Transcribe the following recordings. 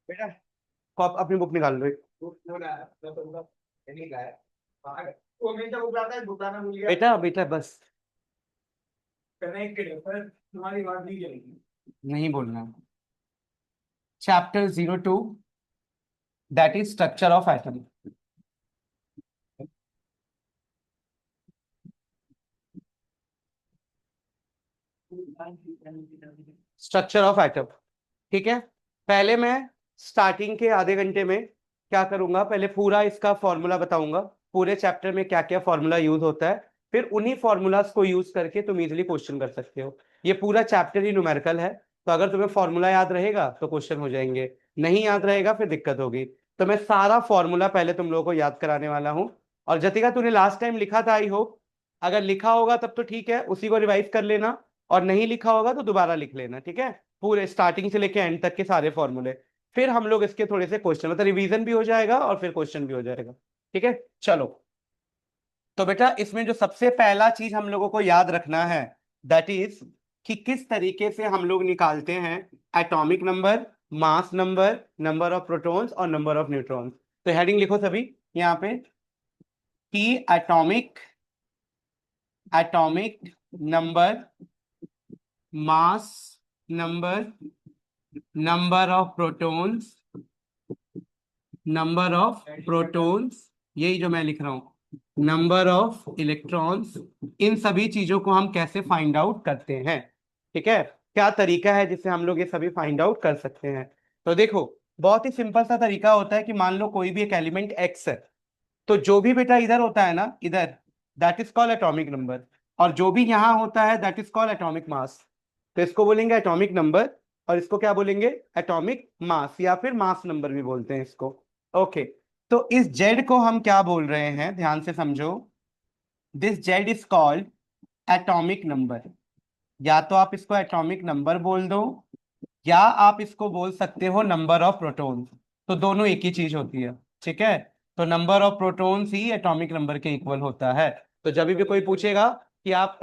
बेटा अपनी बुक निकाल लो बेटा बेटा बस कनेक्टेड है पर तुम्हारी बात नहीं चलेगी। नहीं बोलना। Chapter 02, that is structure of atom. Structure of atom. ठीक है। पहले मैं स्टार्टिंग के आधे घंटे में क्या करूंगा, पहले पूरा इसका फॉर्मूला बताऊंगा, पूरे चैप्टर में क्या क्या फॉर्मूला यूज होता है। फिर उन्हीं फॉर्मूलाज को यूज करके तुम इजीली क्वेश्चन कर सकते हो। ये पूरा चैप्टर ही न्यूमेरिकल है, तो अगर तुम्हें फॉर्मूला याद रहेगा तो क्वेश्चन हो जाएंगे, नहीं याद रहेगा फिर दिक्कत होगी। तो मैं सारा फॉर्मूला पहले तुम लोगों को याद कराने वाला हूँ। और जतिका तूने लास्ट टाइम लिखा था, आई होप अगर लिखा होगा तब तो ठीक है, उसी को रिवाइज कर लेना, और नहीं लिखा होगा तो दोबारा लिख लेना, ठीक है। पूरे स्टार्टिंग से लेके एंड तक के सारे फॉर्मूले। फिर हम लोग इसके थोड़े से क्वेश्चन, मतलब रिवीजन भी हो जाएगा और फिर क्वेश्चन भी हो जाएगा। ठीक है। चलो, तो बेटा इसमें जो सबसे पहला चीज हम लोगों को याद रखना है, दैट इज कि किस तरीके से हम लोग निकालते हैं atomic number, mass number, number of protons और नंबर ऑफ न्यूट्रॉन्स। तो हेडिंग लिखो सभी यहाँ पे कि atomic atomic number, mass number, number of protons, number of protons, यही जो मैं लिख रहा हूं, नंबर ऑफ इलेक्ट्रॉन्स, इन सभी चीजों को हम कैसे फाइंड आउट करते हैं। ठीक है। क्या तरीका है जिससे हम लोग ये सभी फाइंड आउट कर सकते हैं। तो देखो, बहुत ही सिंपल सा तरीका होता है कि मान लो कोई भी एक एलिमेंट एक्स है, तो जो भी बेटा इधर होता है ना, इधर, that is called atomic number. और जो भी यहां होता है that is called atomic mass. तो इसको बोलेंगे एटॉमिक नंबर, और इसको क्या बोलेंगे, एटॉमिक मास, या फिर मास नंबर भी बोलते हैं इसको। ओके। तो इस जेड को हम क्या बोल रहे हैं, ध्यान से समझो। This Z is called atomic number. या तो आप इसको एटॉमिक नंबर बोल दो, या आप इसको बोल सकते हो नंबर ऑफ प्रोटॉन्स। तो दोनों एक ही चीज होती है। ठीक है। तो number of protons he atomic number के इक्वल होता है। तो जब भी कोई पूछेगा कि आप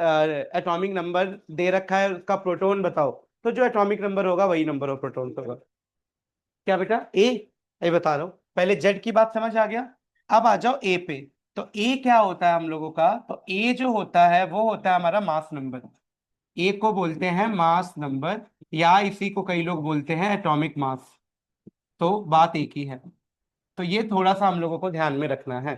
एटॉमिक नंबर दे रखा है उसका प्रोटॉन बताओ, तो जो एटॉमिक नंबर होगा वही नंबर ऑफ प्रोटॉन्स होगा। क्या बेटा, ए, ये बता रहा हूं, पहले जेड की बात समझ आ गया। अब आ जाओ ए पे। तो ए क्या होता है हम लोगों का, तो ए जो होता है वो होता है हमारा मास नंबर। ए को बोलते हैं मास नंबर, या इसी को कई लोग बोलते हैं एटॉमिक मास। तो बात एक ही है। तो ये थोड़ा सा हम लोगों को ध्यान में रखना है।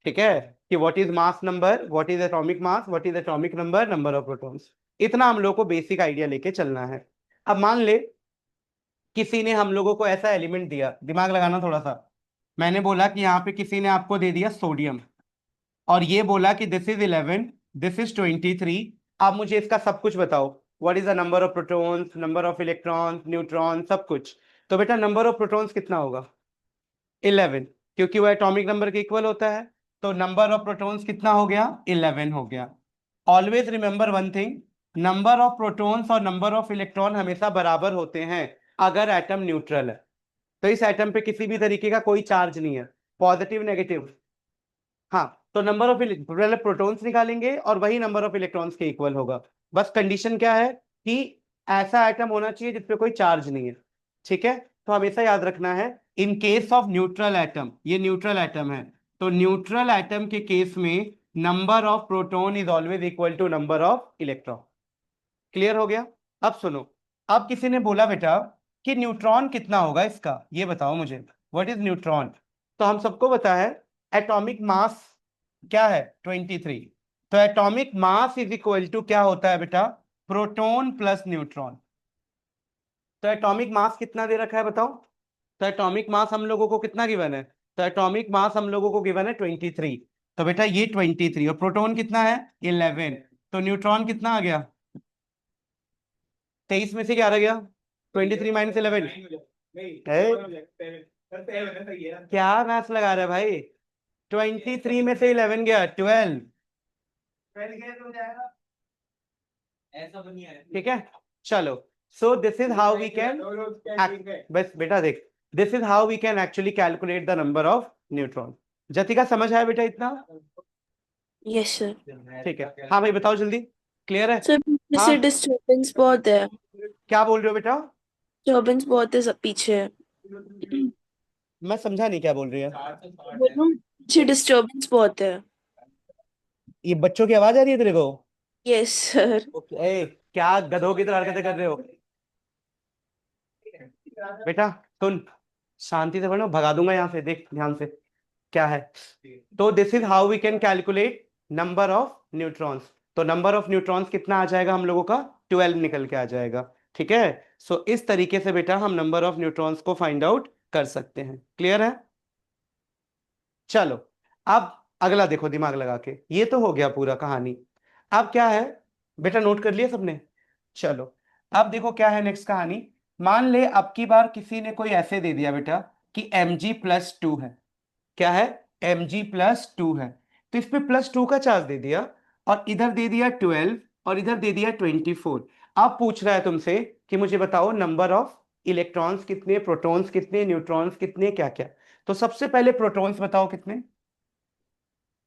ठीक है। कि what is mass number, what is atomic mass, what is atomic number, number of protons, इतना हम लोग को बेसिक आइडिया लेके चलना है। अब मान ले किसी ने हम लोगों को ऐसा एलिमेंट दिया, दिमाग लगाना थोड़ा सा। मैंने बोला कि यहाँ पे किसी ने आपको दे दिया सोडियम, और ये बोला कि दिस इज 11, दिस इज 23। आप मुझे इसका सब कुछ बताओ, what is the number of protons, number of electrons, neutron, सब कुछ। तो बेटा नंबर ऑफ प्रोटॉन्स कितना होगा, 11, क्योंकि वो एटॉमिक नंबर के इक्वल होता है। तो नंबर ऑफ प्रोटॉन्स कितना हो गया, 11 हो गया। Always remember one thing, number of protons और नंबर ऑफ इलेक्ट्रॉन हमेशा बराबर होते हैं अगर एटम न्यूट्रल है। तो इस एटम पे किसी भी तरीके का कोई चार्ज नहीं है, पॉजिटिव नेगेटिव। हाँ, तो नंबर ऑफ पहले प्रोटॉन्स निकालेंगे और वही नंबर ऑफ इलेक्ट्रॉन्स के इक्वल होगा। बस कंडीशन क्या है कि ऐसा एटम होना चाहिए जिसपे कोई चार्ज नहीं है। ठीक है। तो हमेशा याद रखना है, in case of neutral atom, ये न्यूट्रल एटम है, तो न्यूट्रल एटम के केस में number of proton is always equal to number of electron. Clear हो गया। अब सुनो, अब किसी ने बोला बेटा कि न्यूट्रॉन कितना होगा इसका, ये बताओ मुझे, व्हाट इज न्यूट्रॉन। तो हम सबको पता है एटॉमिक मास क्या है, 23। तो atomic mass is equal to क्या होता है बेटा, प्रोटॉन प्लस न्यूट्रॉन। तो एटॉमिक मास कितना दे रखा है बताओ। तो एटॉमिक मास हम लोगों को कितना गिवन है, तो एटॉमिक मास हम लोगों को गिवन है 23। तो बेटा ये 23, और प्रोटॉन कितना है, 11। तो न्यूट्रॉन कितना आ गया, 23 में से क्या रह गया, 23 - 11। क्या मैथ्स लगा रहा है भाई, 23 में से 11 गया, 12। ठीक है। चलो, so this is how we can, बस बेटा देख, this is how we can actually calculate the number of neutron. जतिका समझ आया बेटा इतना। Yes sir. ठीक है, हाँ भाई बताओ जल्दी, क्लियर है। सर हाँ, पीछे डिस्टरबेंस बहुत है। क्या बोल रहे हो बेटा। डिस्टरबेंस बहुत है सब पीछे। मैं समझा नहीं क्या बोल रही है। बोलूं, पीछे डिस्टरबेंस बहुत है। ये बच्चों की आवाज आ रही है तेरे को? Yes sir. ओके, ए, क्या गधों की तरह हरकतें कर रहे हो बेटा? सुन, शांति से पढ़ो, भगा दूंगा यहाँ से, देख ध्यान से क्या है। तो this is how we can calculate number of neutrons. तो नंबर ऑफ न्यूट्रॉन्स कितना आ जाएगा हम लोगों का? 12 निकल के आ जाएगा। ठीक है। सो इस तरीके से बेटा हम नंबर ऑफ न्यूट्रॉन्स को फाइंड आउट कर सकते हैं। क्लियर है? चलो, अब अगला देखो दिमाग लगा के। ये तो हो गया पूरा कहानी। अब क्या है बेटा, नोट कर लिया सबने? चलो, अब देखो क्या है नेक्स्ट कहानी। मान ले अब की बार किसी ने कोई ऐसे दे दिया बेटा कि Mg+2 है। क्या है? Mg+2 है। तो इस पे +2 का चार्ज दे दिया, और इधर दे दिया 12, और इधर दे दिया 24। अब पूछ रहा है तुमसे कि मुझे बताओ नंबर ऑफ इलेक्ट्रॉन्स कितने, प्रोटॉन्स कितने, न्यूट्रॉन्स कितने, क्या क्या। तो सबसे पहले प्रोटॉन्स बताओ कितने।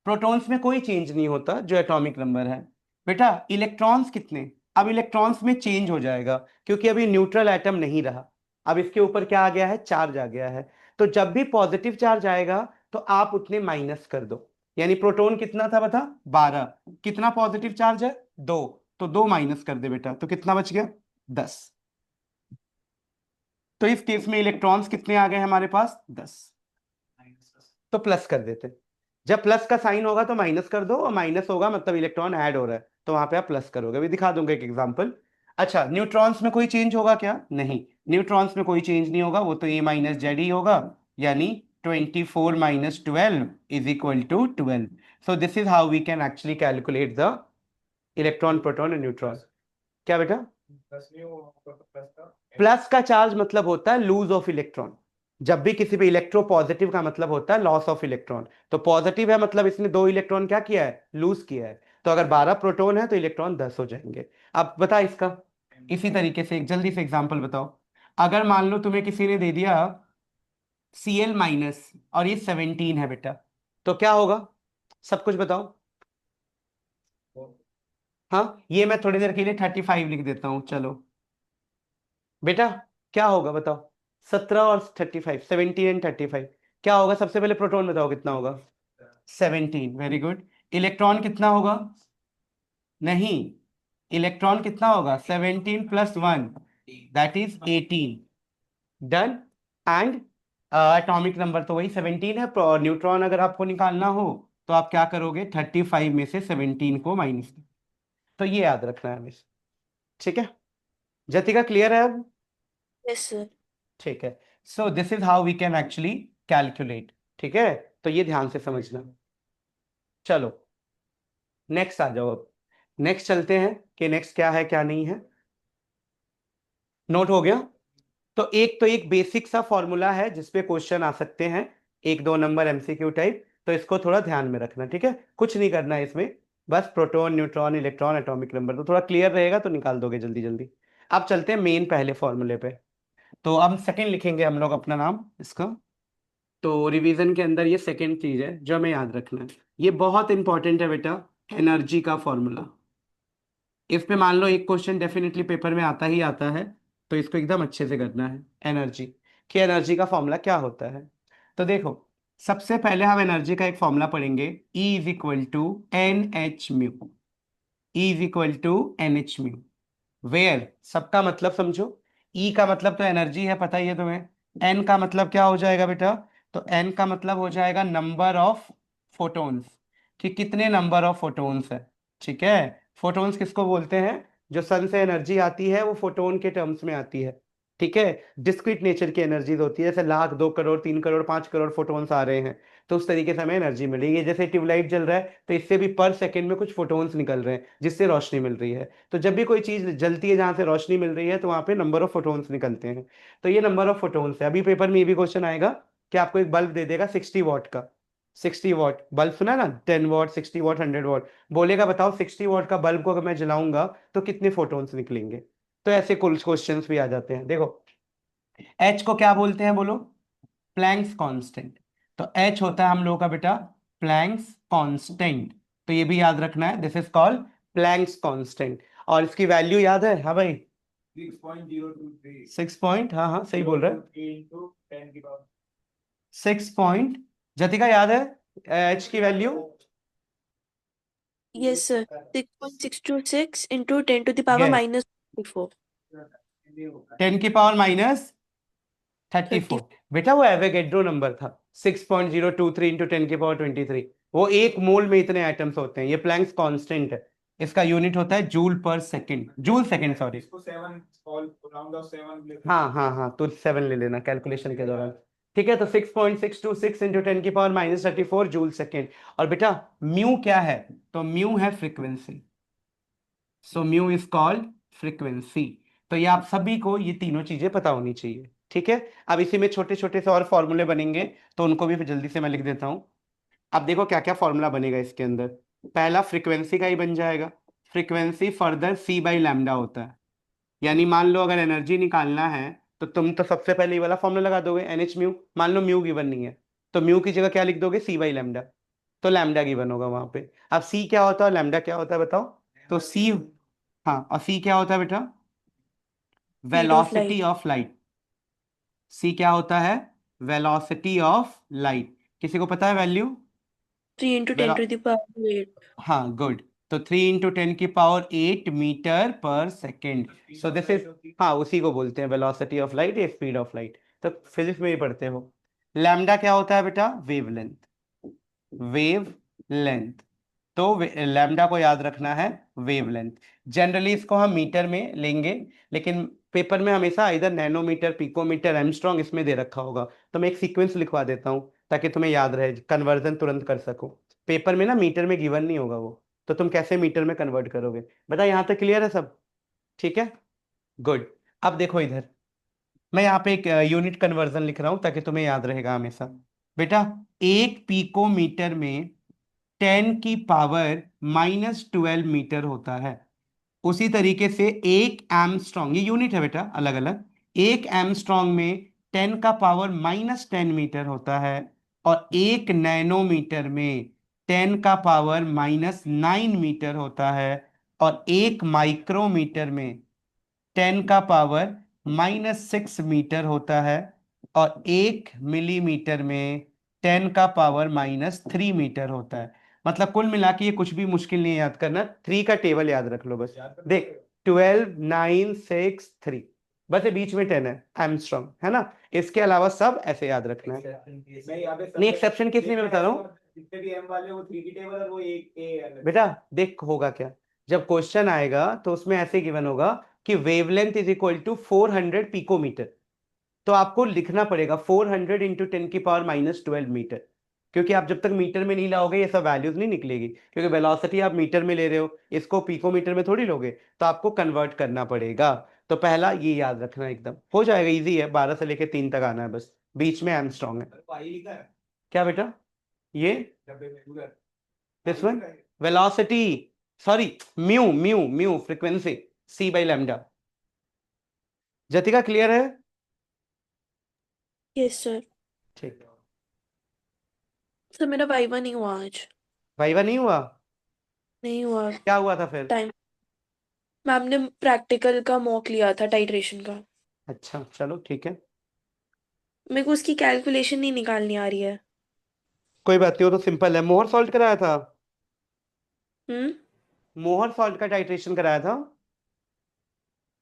प्रोटॉन्स में कोई चेंज नहीं होता, जो एटॉमिक नंबर है। बेटा इलेक्ट्रॉन्स कितने? अब इलेक्ट्रॉन्स में चेंज हो जाएगा, क्योंकि अभी न्यूट्रल एटम नहीं रहा। अब इसके ऊपर क्या आ गया है? चार्ज आ गया है। तो जब भी पॉजिटिव चार्ज आएगा तो आप उतने माइनस कर दो। यानी प्रोटॉन कितना था बता? 12। कितना पॉजिटिव चार्ज है? 2। तो 2 माइनस कर दे बेटा, तो कितना बच गया? 10। तो इस केस में इलेक्ट्रॉन्स कितने आ गए हमारे पास? 10। तो प्लस कर देते। जब प्लस का साइन होगा तो माइनस कर दो, और माइनस होगा मतलब इलेक्ट्रॉन ऐड हो रहा है, तो वहां पे आप प्लस करोगे। अभी दिखा दूंगा एक एग्जांपल। अच्छा, न्यूट्रॉन्स में कोई चेंज होगा क्या? नहीं, न्यूट्रॉन्स में कोई चेंज नहीं होगा, वो तो A-Z ही होगा। यानी 24 - 12 = 12। So this is how we can actually calculate the electron, proton and neutron. क्या बेटा? प्लस का चार्ज मतलब होता है लूज ऑफ इलेक्ट्रॉन। जब भी किसी पे इलेक्ट्रो पॉजिटिव का मतलब होता है लॉस ऑफ इलेक्ट्रॉन। तो पॉजिटिव है मतलब इसने 2 इलेक्ट्रॉन क्या किया है? लूज किया है। तो अगर 12 प्रोटॉन है तो इलेक्ट्रॉन 10 हो जाएंगे। अब बता इसका। इसी तरीके से एक जल्दी से एग्जांपल बताओ। अगर मान लो तुम्हें किसी ने दे दिया Cl-, और ये 17 है बेटा, तो क्या होगा? सब कुछ बताओ। हाँ, ये मैं थोड़ी देर के लिए 35 लिख देता हूँ, चलो। बेटा क्या होगा बताओ? 17 और 35, 17 और 35, क्या होगा? सबसे पहले प्रोटॉन बताओ कितना होगा? 17। Very good. इलेक्ट्रॉन कितना होगा? नहीं, इलेक्ट्रॉन कितना होगा? 17 + 1, that is 18। Done. And atomic number तो वही 17 है। न्यूट्रॉन अगर आपको निकालना हो तो आप क्या करोगे? 35 में से 17 को माइनस। तो ये याद रखना है हमें। ठीक है? जतिका क्लियर है अब? Yes sir. ठीक है। So this is how we can actually calculate. ठीक है, तो ये ध्यान से समझना। चलो, नेक्स्ट आ जाओ अब। नेक्स्ट चलते हैं कि नेक्स्ट क्या है क्या नहीं है। नोट हो गया? तो एक बेसिक सा फॉर्मूला है जिसपे क्वेश्चन आ सकते हैं, 1-2 नंबर एमसीक्यू टाइप। तो इसको थोड़ा ध्यान में रखना, ठीक है? कुछ नहीं करना है इसमें, बस proton, neutron, electron, atomic number, तो थोड़ा क्लियर रहेगा तो निकाल दोगे जल्दी जल्दी। अब चलते हैं मेन पहले फॉर्मूले पे। तो अब सेकंड लिखेंगे हम लोग अपना नाम इसका। तो रिवीजन के अंदर ये सेकंड चीज है जो हमें याद रखना है। ये बहुत इंपॉर्टेंट है बेटा, एनर्जी का फॉर्मूला। इस पे मान लो एक क्वेश्चन डेफिनेटली पेपर में आता ही आता है, तो इसको एकदम अच्छे से करना है। एनर्जी, कि एनर्जी का फॉर्मूला क्या होता है। तो देखो, सबसे पहले हम एनर्जी का एक फॉर्मूला पढ़ेंगे। E = NH mu. E = NH mu, where सबका मतलब समझो। ई का मतलब तो एनर्जी है, पता ही है तुम्हें। एन का मतलब क्या हो जाएगा बेटा? तो एन का मतलब हो जाएगा नंबर ऑफ फोटॉन्स, कि कितने नंबर ऑफ फोटॉन्स है। ठीक है? फोटॉन्स किसको बोलते हैं? जो सन से एनर्जी आती है वो फोटोन के टर्म्स में आती है। ठीक है? डिस्क्रीट नेचर की एनर्जीज होती है, जैसे लाख, 2 करोड़, 3 करोड़, 5 करोड़ फोटोन्स आ रहे हैं, तो उस तरीके से हमें एनर्जी मिल रही है। जैसे ट्यूबलाइट जल रहा है तो इससे भी पर सेकंड में कुछ फोटोन्स निकल रहे हैं जिससे रोशनी मिल रही है। तो जब भी कोई चीज जलती है जहां से रोशनी मिल रही है तो वहां पे नंबर ऑफ फोटॉन्स निकलते हैं। तो ये नंबर ऑफ फोटॉन्स है। अभी पेपर में ये भी क्वेश्चन आएगा कि आपको एक बल्ब दे देगा 60 वॉट का। 60 वॉट बल्ब सुना ना, 10 वॉट, 60 वॉट, 100 वॉट। बोलेगा बताओ 60 वॉट का बल्ब को अगर मैं जलाऊंगा तो कितने फोटॉन्स निकलेंगे। तो ऐसे कुछ क्वेश्चंस भी आ जाते हैं। देखो, एच को क्या बोलते हैं बोलो? Planck's constant. तो एच होता है हम लोगों का बेटा प्लैंक्स कांस्टेंट। तो ये भी याद रखना है, this is called Planck's constant. और इसकी वैल्यू याद है? हाँ भाई, 6 पॉइंट, हाँ हाँ सही बोल रहा है। 6 पॉइंट, जतिका याद है एच की value? Yes, sir. 6.626 into 10 to the power yes, minus 34. 10 की पावर माइनस 30. 34। बेटा वो एवोगैड्रो नंबर था, 6.023 इंटू 10 की पावर 23। वो एक मोल में इतने एटम्स होते हैं, ये प्लैंक्स कांस्टेंट है। इसका यूनिट होता है जूल पर सेकंड, जूल सेकंड सॉरी। हाँ हाँ हाँ, तो 7 ले लेना कैलकुलेशन के दौरान। ठीक है, तो 6.626 इंटू 10 की पावर माइनस 34 जूल सेकेंड। और बेटा म्यू क्या है? तो म्यू है frequency, so mu is called frequency. तो ये आप सभी को ये तीनों चीजें पता होनी चाहिए। ठीक है, अब इसी में छोटे छोटे से और फॉर्मूले बनेंगे, तो उनको भी जल्दी से मैं लिख देता हूं। अब देखो क्या क्या फॉर्मूला बनेगा इसके अंदर। पहला फ्रीक्वेंसी का ही बन जाएगा, frequency further c by lambda होता है। यानी मान लो अगर एनर्जी निकालना है, तो तुम तो सबसे पहले ये वाला फॉर्मूला लगा दोगे, एन एच म्यू। मान लो म्यू गिवन नहीं है, तो म्यू की जगह क्या लिख दोगे? सी बाई लैम्डा। तो लैम्डा गिवन होगा वहां पे। अब सी क्या होता है, लैम्डा क्या होता है बताओ? तो सी, हाँ, और सी क्या होता है बेटा? Speed of light. Velocity of light. सी क्या होता है? Velocity of light. किसी को पता है value? 3 into 10 to the power 8. हाँ गुड। तो 3 इंटू 10 की पावर 8 मीटर पर सेकेंड। सो दिस इज, हाँ उसी को बोलते हैं वेलोसिटी ऑफ लाइट या स्पीड ऑफ लाइट। तो फिजिक्स में ही पढ़ते हो। लैम्डा क्या होता है बेटा? Wavelength, wave length. तो लैम्डा को याद रखना है वेवलेंथ। जनरली इसको हम मीटर में लेंगे, लेकिन पेपर में हमेशा इधर नैनोमीटर, पिकोमीटर, एमस्ट्रॉन्ग इसमें दे रखा होगा। तो मैं एक सीक्वेंस लिखवा देता हूँ ताकि तुम्हें याद रहे, कन्वर्जन तुरंत कर सको। पेपर में ना मीटर में गिवन नहीं होगा वो, तो तुम कैसे मीटर में कन्वर्ट करोगे? बता, यहाँ तक क्लियर है सब? ठीक है, गुड। अब देखो इधर, मैं यहाँ पे एक यूनिट कन्वर्जन लिख रहा हूँ ताकि तुम्हें याद रहेगा हमेशा। बेटा 1 पिकोमीटर में 10 की पावर -12 मीटर होता है। उसी तरीके से 1 एमस्ट्रॉन्ग, ये यूनिट है बेटा अलग अलग, 1 एमस्ट्रॉन्ग में 10 का पावर -10 मीटर होता है। और 1 नैनोमीटर में 10 का पावर -9 मीटर होता है। और 1 माइक्रोमीटर में 10 का पावर -6 मीटर होता है। और 1 मिलीमीटर में 10 का पावर -3 मीटर होता है। मतलब कुल मिला के ये कुछ भी मुश्किल नहीं है याद करना, 3 का टेबल याद रख लो बस। देख, 12, 9, 6, 3, बस ये बीच में 10 है, एमस्ट्रॉन्ग है ना। इसके अलावा सब ऐसे याद रखना है। नहीं, एक्सेप्शन किस लिए मैं बता रहा हूँ? जितने भी एम वाले वो 3 की टेबल और वो एक ए। बेटा देख होगा क्या, जब क्वेश्चन आएगा तो उसमें ऐसे गिवन होगा कि wavelength is equal to 400 picometre. तो आपको लिखना पड़ेगा 400 इंटू 10 की पावर -12 मीटर। क्योंकि आप जब तक मीटर में नहीं लाओगे ये सब वैल्यूज नहीं निकलेगी, क्योंकि वेलोसिटी आप मीटर में ले रहे हो, इसको पिकोमीटर में थोड़ी लोगे। तो आपको कन्वर्ट करना पड़ेगा। तो पहला ये याद रखना, एकदम हो जाएगा, इजी है, 12 से लेके 3 तक आना है बस, बीच में एमस्ट्रॉन्ग है। क्या बेटा? ये this one velocity, sorry, mu mu mu frequency, C by lambda. जतिका क्लियर है? Yes, sir. ठीक। सर मेरा वाइवा नहीं हुआ आज। वाइवा नहीं हुआ? नहीं हुआ। क्या हुआ था फिर? टाइम, मैम ने प्रैक्टिकल का मॉक लिया था, टाइट्रेशन का। अच्छा चलो ठीक है, मेरे को उसकी कैलकुलेशन नहीं निकालनी आ रही है। कोई बात नहीं, वो तो सिंपल है। मोहर सॉल्ट कराया था? हम्म। मोहर सॉल्ट का टाइट्रेशन कराया था?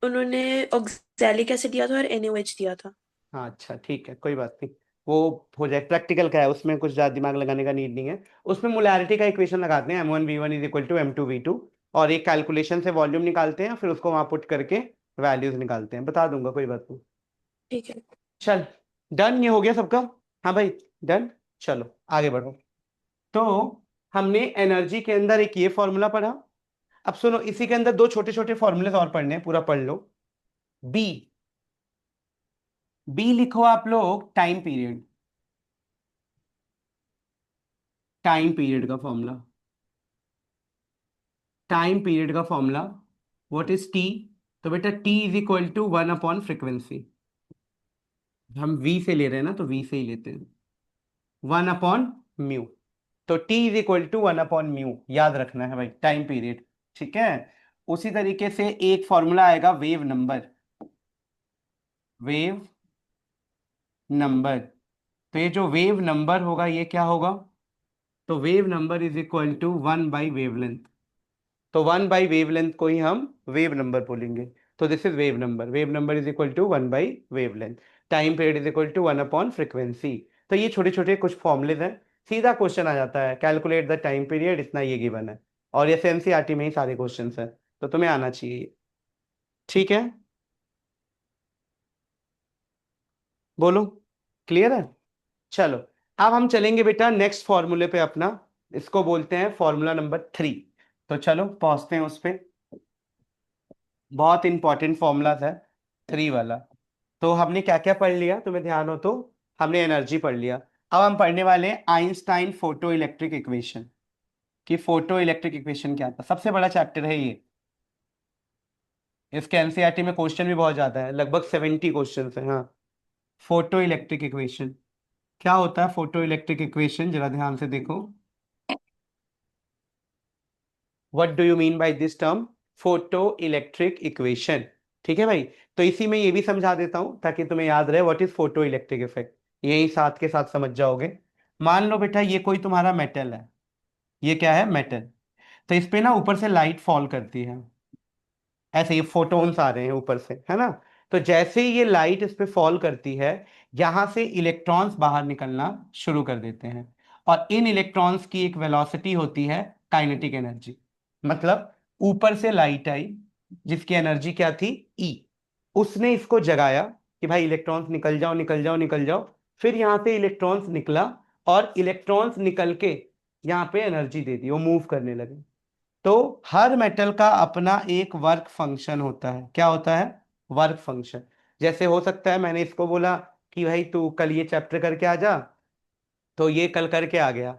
उन्होंने ऑक्सैलिक एसिड दिया था और NaOH दिया था। हाँ अच्छा ठीक है, कोई बात नहीं, वो हो जाए। प्रैक्टिकल का है, उसमें कुछ ज्यादा दिमाग लगाने का नीड नहीं है। उसमें मोलैरिटी का इक्वेशन लगाते हैं, M1V1 = M2V2, और एक कैलकुलेशन से वॉल्यूम निकालते हैं, फिर उसको वहां पुट करके वैल्यूज निकालते हैं, बता दूंगा, कोई बात नहीं। ठीक है। चल, डन, ये हो गया सबका? हाँ भाई, डन। चलो आगे बढ़ो। तो हमने एनर्जी के अंदर एक ये फॉर्मूला पढ़ा। अब सुनो, इसी के अंदर दो छोटे छोटे फॉर्मूले और पढ़ने हैं, पूरा पढ़ लो। बी, बी लिखो आप लोग टाइम पीरियड, टाइम पीरियड का फॉर्मूला, टाइम पीरियड का फॉर्मूला, व्हाट इज टी? तो बेटा T = 1/फ्रीक्वेंसी। हम वी से ले रहे हैं ना, तो वी से ही लेते हैं, 1/म्यू। तो T = 1/म्यू, याद रखना है भाई, टाइम पीरियड। ठीक है, उसी तरीके से एक फॉर्मूला आएगा वेव नंबर। Wave number. तो ये जो वेव नंबर होगा ये क्या होगा? तो wave number is equal to 1/वेवलेंथ। तो 1/वेवलेंथ को ही हम वेव नंबर बोलेंगे। तो this is wave number. Wave number is equal to 1/वेवलेंथ। Time period is equal to 1/फ्रीक्वेंसी। तो ये छोटे छोटे कुछ फॉर्मुलेज हैं। सीधा क्वेश्चन आ जाता है, कैलकुलेट द टाइम पीरियड, इतना ये गिवन है। और ये एनसीईआरटी में ही सारे क्वेश्चन हैं, तो तुम्हें आना चाहिए। ठीक है, बोलो, क्लियर है? चलो, अब हम चलेंगे बेटा नेक्स्ट फॉर्मूले पे अपना। इसको बोलते हैं फॉर्मूला नंबर 3। तो चलो पहुंचते हैं उस पे। बहुत इंपॉर्टेंट फॉर्मूला है 3 वाला। तो हमने क्या क्या पढ़ लिया, तुम्हें ध्यान हो तो? हमने एनर्जी पढ़ लिया। अब हम पढ़ने वाले हैं आइंस्टाइन फोटो इलेक्ट्रिक इक्वेशन। कि फोटो इलेक्ट्रिक इक्वेशन क्या था, सबसे बड़ा चैप्टर है ये। इसके एनसीईआरटी में क्वेश्चन भी बहुत ज्यादा है, लगभग 70 क्वेश्चन है। हाँ, फोटो इलेक्ट्रिक इक्वेशन क्या होता है? फोटो इलेक्ट्रिक इक्वेशन जरा ध्यान से देखो। What do you mean by this term? Photo electric equation. ठीक है भाई। तो इसी में ये भी समझा देता हूं ताकि तुम्हें याद रहे what is photo electric effect. यही साथ के साथ समझ जाओगे। मान लो बेटा ये कोई तुम्हारा मेटल है। ये क्या है? मेटल। तो इस पे ना ऊपर से लाइट फॉल करती है। ऐसे ये फोटोन्स आ रहे हैं ऊपर से, है ना? तो जैसे ही ये लाइट इस पे फॉल करती है, यहां से इलेक्ट्रॉन्स बाहर निकलना शुरू कर देते हैं। और इन इलेक्ट्रॉन्स की एक वेलोसिटी होती है काइनेटिक एनर्जी। मतलब ऊपर से लाइट आई, जिसकी एनर्जी क्या थी? ई। उसने इसको जगाया कि भाई इलेक्ट्रॉन्स निकल जाओ निकल जाओ निकल जाओ। फिर यहां से इलेक्ट्रॉन्स निकला, और इलेक्ट्रॉन्स निकल के यहां पे एनर्जी दे दी, वो मूव करने लगे। तो हर मेटल का अपना एक वर्क फंक्शन होता है। क्या होता है? Work function. जैसे हो सकता है मैंने इसको बोला कि भाई तू कल ये चैप्टर करके आ जा, तो ये कल करके आ गया।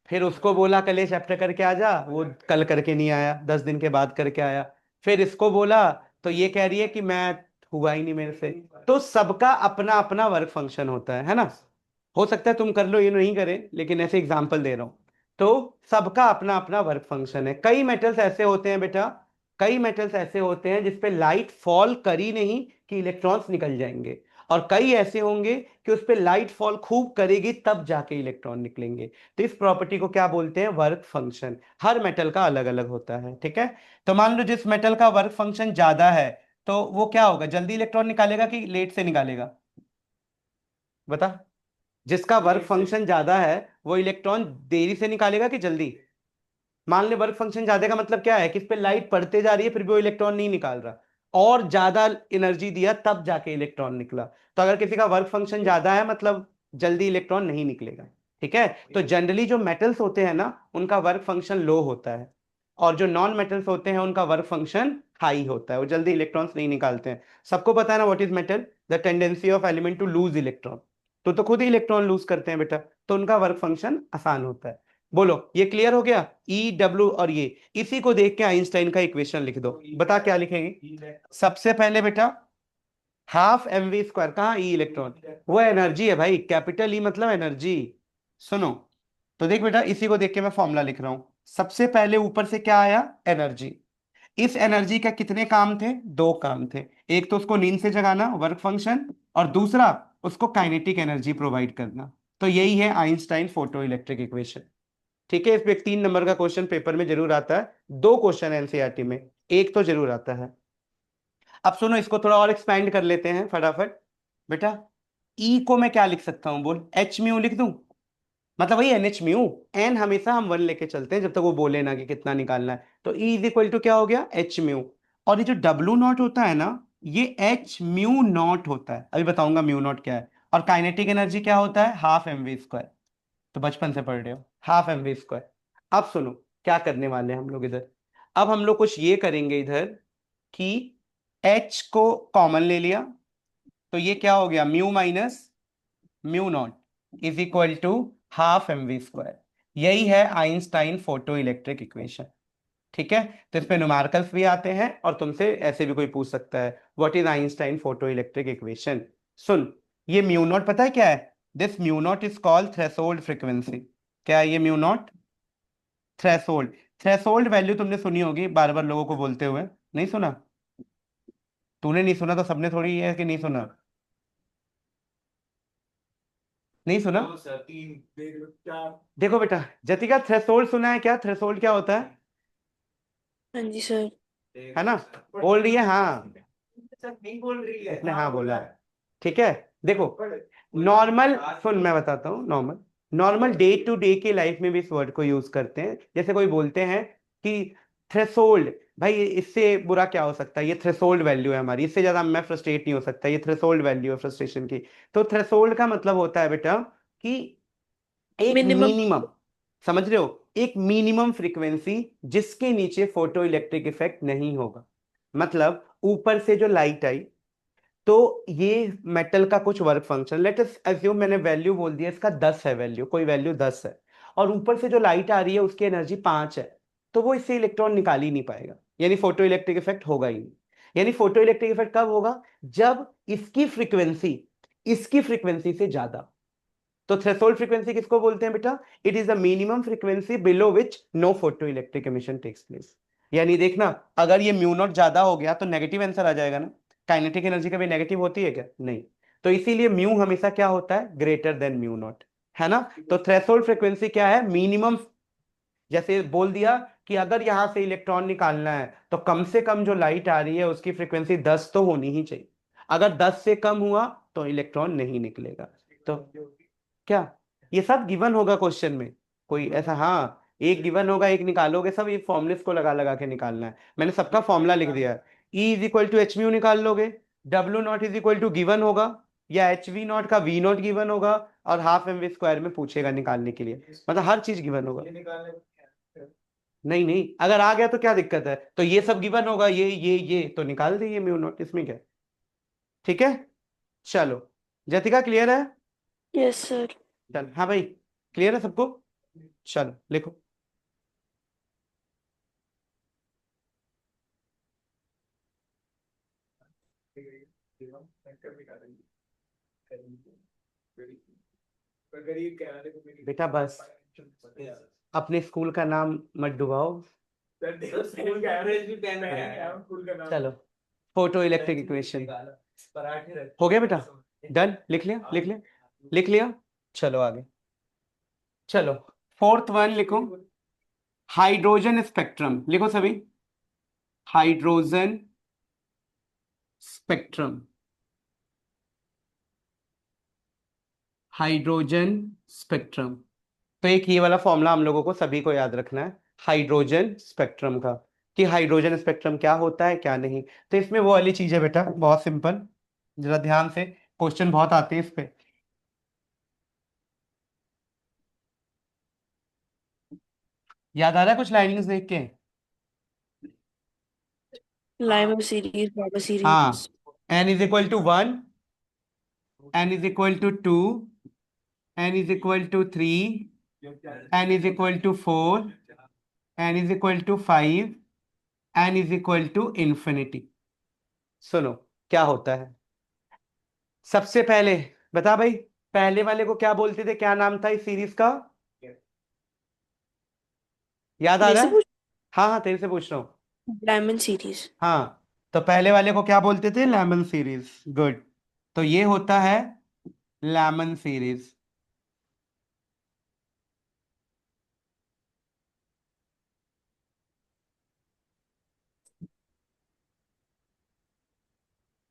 फिर उसको बोला कल ये चैप्टर करके आ जा, वो कल करके नहीं आया, 10 दिन के बाद करके आया। फिर इसको बोला, तो ये कह रही है कि मैं, हुआ ही नहीं मेरे से। तो सबका अपना अपना वर्क फंक्शन होता है ना? हो सकता है तुम कर लो, ये नहीं करे, लेकिन ऐसे एग्जांपल दे रहा हूं। तो सबका अपना अपना वर्क फंक्शन है। कई मेटल्स ऐसे होते हैं बेटा, कई मेटल्स ऐसे होते हैं जिसपे लाइट फॉल करी नहीं कि इलेक्ट्रॉन्स निकल जाएंगे। और कई ऐसे होंगे कि उस पे लाइट फॉल खूब करेगी तब जाके इलेक्ट्रॉन निकलेंगे। तो इस प्रॉपर्टी को क्या बोलते हैं? Work function. हर मेटल का अलग अलग होता है, ठीक है? तो मान लो जिस मेटल का वर्क फंक्शन ज्यादा है, तो वो क्या होगा? जल्दी इलेक्ट्रॉन निकालेगा कि लेट से निकालेगा? बता। जिसका वर्क फंक्शन ज्यादा है, वो इलेक्ट्रॉन देरी से निकालेगा कि जल्दी? मान ले वर्क फंक्शन ज्यादा का मतलब क्या है कि इस पे लाइट पड़ते जा रही है फिर भी वो इलेक्ट्रॉन नहीं निकाल रहा, और ज्यादा एनर्जी दिया तब जाके इलेक्ट्रॉन निकला। तो अगर किसी का वर्क फंक्शन ज्यादा है मतलब जल्दी इलेक्ट्रॉन नहीं निकलेगा। ठीक है? तो जनरली जो मेटल्स होते हैं ना, उनका वर्क फंक्शन लो होता है। और जो नॉन मेटल्स होते हैं उनका वर्क फंक्शन हाई होता है, वो जल्दी इलेक्ट्रॉन्स नहीं निकालते हैं। सबको पता है ना what is metal? The tendency of element to lose electron. तो खुद ही इलेक्ट्रॉन लूज करते हैं बेटा। तो उनका वर्क फंक्शन आसान होता है। बोलो, ये क्लियर हो गया? ई डब्ल्यू और ये, इसी को देख के आइंस्टाइन का इक्वेशन लिख दो। बता क्या लिखेंगे? सबसे पहले बेटा हाफ एम वी स्क्वायर, कहाँ? ई इलेक्ट्रॉन। वो एनर्जी है भाई, कैपिटल ई मतलब एनर्जी। सुनो, तो देख बेटा इसी को देख के मैं फॉर्मूला लिख रहा हूं। सबसे पहले ऊपर से क्या आया? एनर्जी। इस एनर्जी का कितने काम थे? 2 काम थे। एक तो उसको नींद से जगाना, वर्क फंक्शन, और दूसरा उसको काइनेटिक एनर्जी प्रोवाइड करना। तो यही है आइंस्टाइन फोटो इलेक्ट्रिक इक्वेशन। ठीक है? इस पे 3 नंबर का क्वेश्चन पेपर में जरूर आता है। 2 क्वेश्चन एनसीईआरटी में, एक तो जरूर आता है। अब सुनो, इसको थोड़ा और एक्सपैंड कर लेते हैं फटाफट। बेटा ई को मैं क्या लिख सकता हूं? बोल, एच म्यू लिख दूं? मतलब वही एन एच म्यू। एन हमेशा हम 1 लेके चलते हैं जब तक वो बोले ना कि कितना निकालना है। तो ई इज इक्वल टू क्या हो गया? H mu. और ये जो डब्ल्यू नॉट होता है ना, ये एच म्यू नॉट होता है। अभी बताऊंगा म्यू नॉट क्या है। और काइनेटिक एनर्जी क्या होता है? Half m v square. तो बचपन से पढ़ रहे हो, हाफ एम वी स्क्वायर। अब सुनो क्या करने वाले हैं हम लोग इधर। अब हम लोग कुछ ये करेंगे इधर कि एच को कॉमन ले लिया, तो ये क्या हो गया? Mu minus mu not is equal to half m v square. यही है आइंस्टाइन फोटो इलेक्ट्रिक इक्वेशन। ठीक है? तो इस पे न्यूमेरिकल्स भी आते हैं, और तुमसे ऐसे भी कोई पूछ सकता है what is Einstein photo electric equation. सुन, ये म्यू नॉट पता है क्या है? This mu not is called threshold frequency. क्या है ये mu not? Threshold. Threshold value तुमने सुनी होगी बार बार लोगों को बोलते हुए, नहीं सुना? तूने नहीं सुना तो सबने थोड़ी है कि नहीं सुना। नहीं सुना? दो सर, तीन, देख लो, चार। देखो बेटा, जतिका थ्रेशोल्ड सुना है क्या? थ्रेशोल्ड क्या होता है? हाँ जी सर। है ना? बोल रही है हाँ, सर नहीं बोल रही है। उसने हाँ बोला है। ठीक है, देखो नॉर्मल, सुन मैं बताता हूँ। Normal normal day to day की लाइफ में भी इस वर्ड को यूज करते हैं। जैसे कोई बोलते हैं कि थ्रेशोल्ड, भाई इससे बुरा क्या हो सकता है, ये थ्रेशोल्ड वैल्यू है हमारी, इससे ज्यादा मैं फ्रस्ट्रेट नहीं हो सकता, ये थ्रेशोल्ड वैल्यू है फ्रस्ट्रेशन की। तो थ्रेशोल्ड का मतलब होता है बेटा कि एक मिनिमम। मिनिमम, समझ रहे हो, एक मिनिमम फ्रीक्वेंसी जिसके नीचे फोटो इलेक्ट्रिक इफेक्ट नहीं होगा। मतलब ऊपर से जो लाइट आई, तो ये मेटल का कुछ work function, let us assume, मैंने वैल्यू बोल दिया इसका 10 है, वैल्यू कोई वैल्यू 10 है, और ऊपर से जो लाइट आ रही है उसकी एनर्जी 5 है, तो वो इससे इलेक्ट्रॉन निकाल ही नहीं पाएगा, यानी फोटो इलेक्ट्रिक इफेक्ट होगा ही नहीं। यानी फोटो इलेक्ट्रिक इफेक्ट कब होगा? जब इसकी फ्रीक्वेंसी से ज्यादा। तो थ्रेशोल्ड फ्रीक्वेंसी किसको बोलते हैं बेटा? It is the minimum frequency below which no photo electric emission takes place. यानी देखना, अगर ये म्यू नॉट ज्यादा हो गया तो नेगेटिव आंसर आ जाएगा ना। काइनेटिक एनर्जी कभी नेगेटिव होती है क्या? नहीं। तो इसीलिए म्यू हमेशा क्या होता है? ग्रेटर देन म्यू नॉट, है ना? तो थ्रेशोल्ड फ्रीक्वेंसी क्या है? मिनिमम। जैसे बोल दिया कि अगर यहां से इलेक्ट्रॉन निकालना है तो कम से कम जो लाइट आ रही है उसकी फ्रीक्वेंसी 10 तो होनी ही चाहिए। अगर 10 से कम हुआ तो इलेक्ट्रॉन नहीं निकलेगा। तो क्या ये सब गिवन होगा क्वेश्चन में? कोई ऐसा, हाँ एक गिवन होगा, एक निकालोगे, सब ये फॉर्मुलेस को लगा लगा के निकालना है। मैंने सबका फॉर्मूला लिख दिया है। E is equal to h mu निकाल लोगे, डब्ल्यू not is equal to given होगा, या एच वी नॉट का वी नॉट गिवन होगा, और हाफ एम वी स्क्वायर में पूछेगा निकालने के लिए, मतलब हर चीज गिवन होगा। नहीं नहीं, अगर आ गया तो क्या दिक्कत है? तो ये सब गिवन होगा, ये तो निकाल दे, ये म्यू नॉट, इसमें क्या है? ठीक है, चलो। जतिका क्लियर है? Yes sir. चल हाँ भाई, क्लियर है सबको? चलो लिखो। बेटा बस अपने स्कूल का नाम मत डुबाओ। चलो, फोटो इलेक्ट्रिक इक्वेशन हो गया बेटा, डन, लिख लिया लिख लिया लिख लिया। चलो आगे, चलो फोर्थ वन लिखो, हाइड्रोजन स्पेक्ट्रम लिखो सभी। Hydrogen spectrum, hydrogen spectrum. तो एक ये वाला फॉर्मूला हम लोगों को सभी को याद रखना है हाइड्रोजन स्पेक्ट्रम का, कि हाइड्रोजन स्पेक्ट्रम क्या होता है क्या नहीं। तो इसमें वो वाली चीज है बेटा, बहुत सिंपल, जरा ध्यान से, क्वेश्चन बहुत आते हैं इस पे। याद आ रहा है कुछ लाइनिंग्स देख के? लाइमर सीरीज, बाबा सीरीज। हाँ, n is equal to 1, n is equal to 2, n is equal to 3, n is equal to 4, n is equal to 5, n is equal to infinity. सुनो क्या होता है। सबसे पहले बता भाई, पहले वाले को क्या बोलते थे, क्या नाम था इस सीरीज का? याद आ मेरे रहा से है? पूछ। हाँ हाँ, तेरे से पूछ रहा हूँ। Diamond series. हाँ, तो पहले वाले को क्या बोलते थे? Lyman series, good. तो ये होता है Lyman series.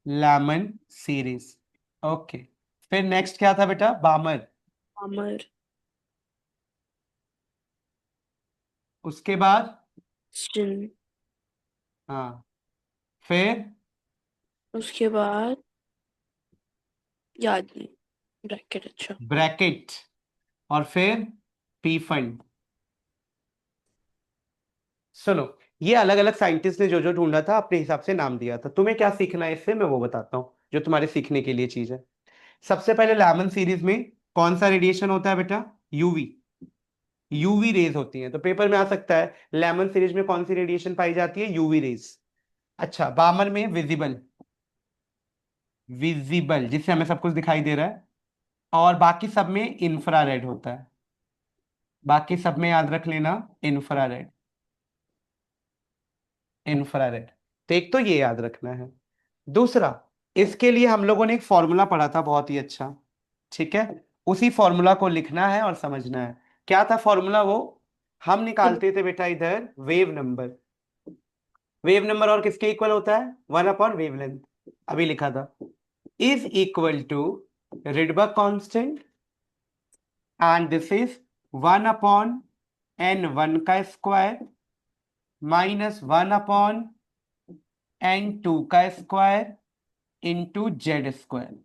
Lyman series, okay. फिर नेक्स्ट क्या था बेटा? बामर। अमर। उसके बाद स्टिन। हाँ, फिर उसके बाद याद नहीं। ब्रैकेट, अच्छा। ब्रैकेट, और फिर पी फंड। सुनो, ये अलग अलग साइंटिस्ट ने जो जो ढूंढा था अपने हिसाब से नाम दिया था। तुम्हें क्या सीखना है इससे, मैं वो बताता हूँ जो तुम्हारे सीखने के लिए चीज है। सबसे पहले लेमन सीरीज में कौन सा रेडिएशन होता है बेटा? यूवी, यूवी रेज होती हैं। तो पेपर में आ सकता है लेमन सीरीज में कौन सी रेडिएशन पाई जाती है? UV rays. अच्छा, बामर में विजिबल, विजिबल जिससे हमें सब कुछ दिखाई दे रहा है, और बाकी सब में इंफ्रारेड होता है। बाकी सब में याद रख लेना, इंफ्रारेड, इंफ्रारेड। तो एक तो ये याद रखना है। दूसरा, इसके लिए हम लोगों ने एक फॉर्मूला पढ़ा था बहुत ही अच्छा, ठीक है? उसी फॉर्मूला को लिखना है और समझना है। क्या था फॉर्मूला? वो हम निकालते थे बेटा इधर वेव नंबर। वेव नंबर और किसके इक्वल होता है? 1 अपॉन वेवलेंथ। अभी लिखा था is equal to Rydberg constant and this is 1 upon n1 का स्क्वायर -1 अपॉन n2 का square into Z square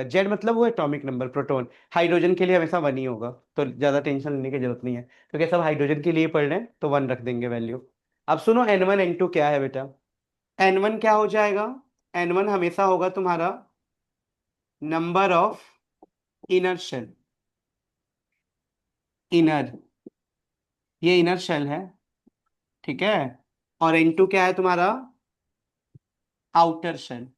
z मतलब वो एटॉमिक नंबर प्रोटॉन। हाइड्रोजन के लिए हमेशा 1 ही होगा, तो ज्यादा टेंशन लेने की जरूरत नहीं है, क्योंकि सब हाइड्रोजन के लिए पढ़ रहे हैं तो 1 रख देंगे वैल्यू। अब सुनो n1 n2 क्या है बेटा। n1 क्या हो जाएगा? n1 हमेशा होगा तुम्हारा number of inner shell. Inner, ये इनर शेल है, ठीक है। और n2 क्या है तुम्हारा? Outer shell.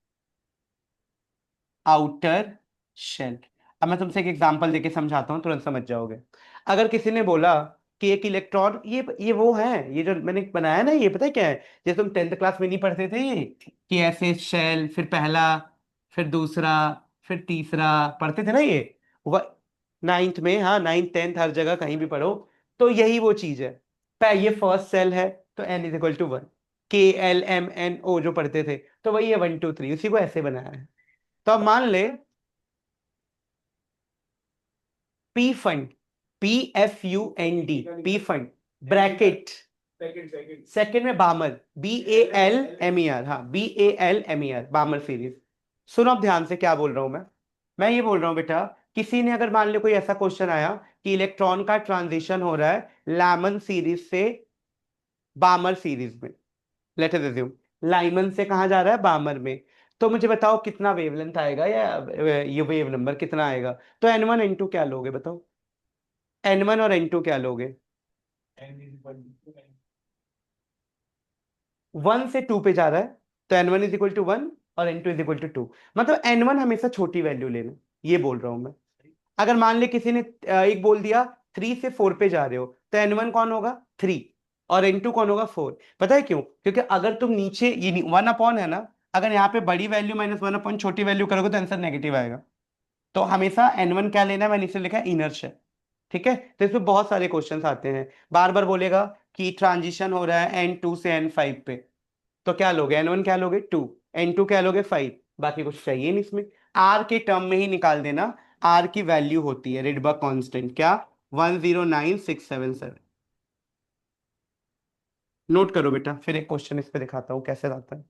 Outer shell. अब मैं तुमसे एक एग्जांपल देके समझाता हूँ, तुरंत समझ जाओगे। अगर किसी ने बोला कि एक इलेक्ट्रॉन, ये वो है, ये जो मैंने बनाया ना, ये पता है क्या है? जैसे तुम 10th क्लास में नहीं पढ़ते थे ये, कि ऐसे शेल, फिर पहला, फिर दूसरा, फिर तीसरा, पढ़ते थे ना ये? वह 9th में, हाँ 9th 10th हर जगह कहीं भी पढ़ो, तो यही वो चीज है। ये फर्स्ट सेल है, तो n = 1। KLMNO जो पढ़ते थे, तो वही है 1 2 3, उसी को ऐसे बनाया है। तो अब मान ले P fund, PFUND, P fund bracket, second second में बामर, BALMER, हाँ BALMER, बामर सीरीज। सुनो अब ध्यान से क्या बोल रहा हूं मैं ये बोल रहा हूं बेटा, किसी ने अगर मान लो कोई ऐसा क्वेश्चन आया कि इलेक्ट्रॉन का ट्रांजिशन हो रहा है लामन सीरीज से बामर सीरीज में, लेट अस अज्यूम लाइमन से कहा जा रहा है? बामर में। तो मुझे बताओ कितना वेवलेंथ आएगा, या ये वेव नंबर कितना आएगा? तो n1 n2 क्या लोगे बताओ? n1 और n2 क्या लोगे? 1 से 2 पे जा रहा है, तो n1 = 1 और n2 = 2। मतलब n1 हमेशा छोटी वैल्यू लेना, ये बोल रहा हूं मैं। अगर मान ले किसी ने एक बोल दिया 3 से 4 पे जा रहे हो, तो n1 कौन होगा? 3, और n2 कौन होगा? 4। पता है क्यों? क्योंकि अगर तुम नीचे ये 1 अपॉन है ना, अगर यहाँ पे बड़ी वैल्यू -1 अपॉन छोटी वैल्यू करोगे तो आंसर नेगेटिव आएगा। तो हमेशा n1 क्या लेना है? मैंने इसे लिखा है इनर्शिया, ठीक है। तो इसमें बहुत सारे क्वेश्चंस आते हैं, बार बार बोलेगा कि ट्रांजिशन हो रहा है n2 से n5 पे, तो क्या लोगे? n1 क्या लोगे? 2, n2 क्या लोगे? 5। बाकी कुछ चाहिए नहीं इसमें, r के टर्म में ही निकाल देना। r की वैल्यू होती है रिडबर्ग कांस्टेंट, क्या? 109677। नोट करो बेटा, फिर एक क्वेश्चन इस पे दिखाता हूँ कैसे आता है।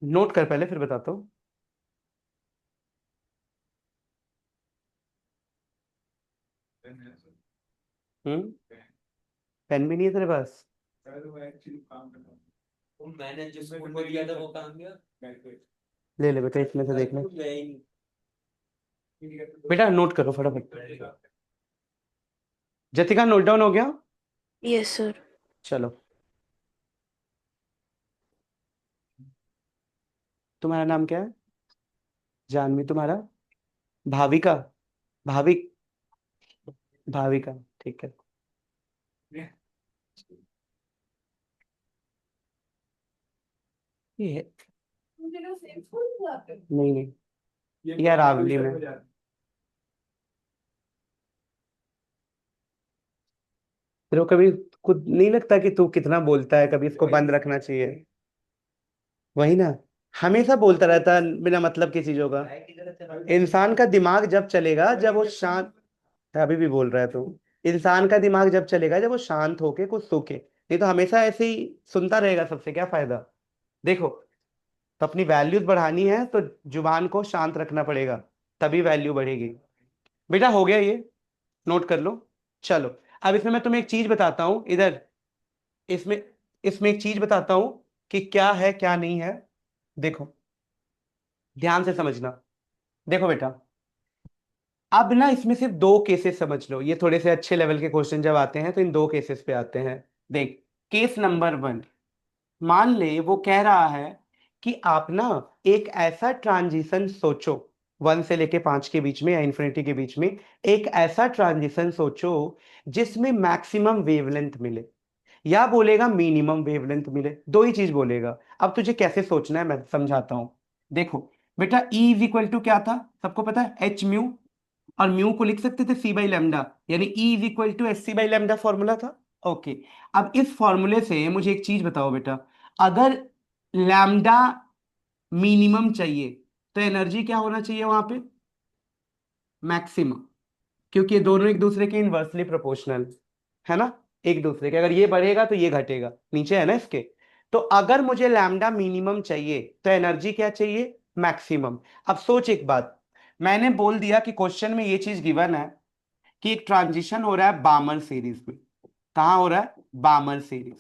नोट कर पहले, फिर बताता हूँ। हम्म, पेन भी नहीं है तेरे पास? मैंने जिस स्कूल में दिया था वो काम किया। ले ले बेटा, इसमें से देखना। बेटा नोट करो फटाफट। जतिका नोट डाउन हो गया? Yes sir. चलो, तुम्हारा नाम क्या है? जानवी। तुम्हारा? भाविका? भाविक, भाविका, ठीक है। ये है, नहीं नहीं, यार आवली में। तेरे को कभी खुद नहीं लगता कि तू कितना बोलता है? कभी इसको बंद रखना चाहिए। वही ना, हमेशा बोलता रहता है बिना मतलब की चीजों का। इंसान का दिमाग जब चलेगा जब वो शांत, अभी भी बोल रहा है तू। इंसान का दिमाग जब चलेगा जब वो शांत होके कुछ सोचे, नहीं तो हमेशा ऐसे ही सुनता रहेगा, सबसे क्या फायदा? देखो, तो अपनी वैल्यूज बढ़ानी है तो जुबान को शांत रखना पड़ेगा, तभी वैल्यू बढ़ेगी। बेटा हो गया ये, नोट कर लो। चलो, अब इसमें मैं तुम्हें एक चीज बताता हूं इधर, इसमें इसमें एक चीज बताता हूं कि क्या है क्या नहीं है। देखो, ध्यान से समझना। देखो बेटा, अब ना इसमें सिर्फ 2 केसेस समझ लो, ये थोड़े से अच्छे लेवल के क्वेश्चन जब आते हैं तो इन 2 केसेस पे आते हैं। देख, केस नंबर 1, मान ले वो कह रहा है कि आप ना एक ऐसा ट्रांजिशन सोचो, 1 से लेके 5 के बीच में या इंफिनिटी के बीच में, एक ऐसा ट्रांजिशन सोचो जिसमें मैक्सिमम वेवलेंथ मिले, या बोलेगा मिनिमम वेवलेंथ मिले, दो ही चीज बोलेगा। अब तुझे कैसे सोचना है मैं समझाता हूं। देखो बेटा, E इज इक्वल टू क्या था, सबको पता है, एच म्यू, और म्यू को लिख सकते थे सी बाई लैम्डा, यानी E is equal to H C by lambda formula था। ओके, अब इस फॉर्मूले से मुझे एक चीज बताओ बेटा, अगर लैम्डा मिनिमम चाहिए तो एनर्जी क्या होना चाहिए वहां पे, मैक्सिमम, क्योंकि ये दोनों एक दूसरे के इनवर्सली प्रोपोर्शनल है ना, एक दूसरे के, अगर ये बढ़ेगा तो ये घटेगा, नीचे है ना इसके। तो अगर मुझे लैम्डा मिनिमम चाहिए तो एनर्जी क्या चाहिए, मैक्सिमम। अब सोच एक बात, मैंने बोल दिया कि क्वेश्चन में ये चीज गिवन है कि एक ट्रांजिशन हो रहा है बामर सीरीज में। कहाँ हो रहा है, बामर सीरीज।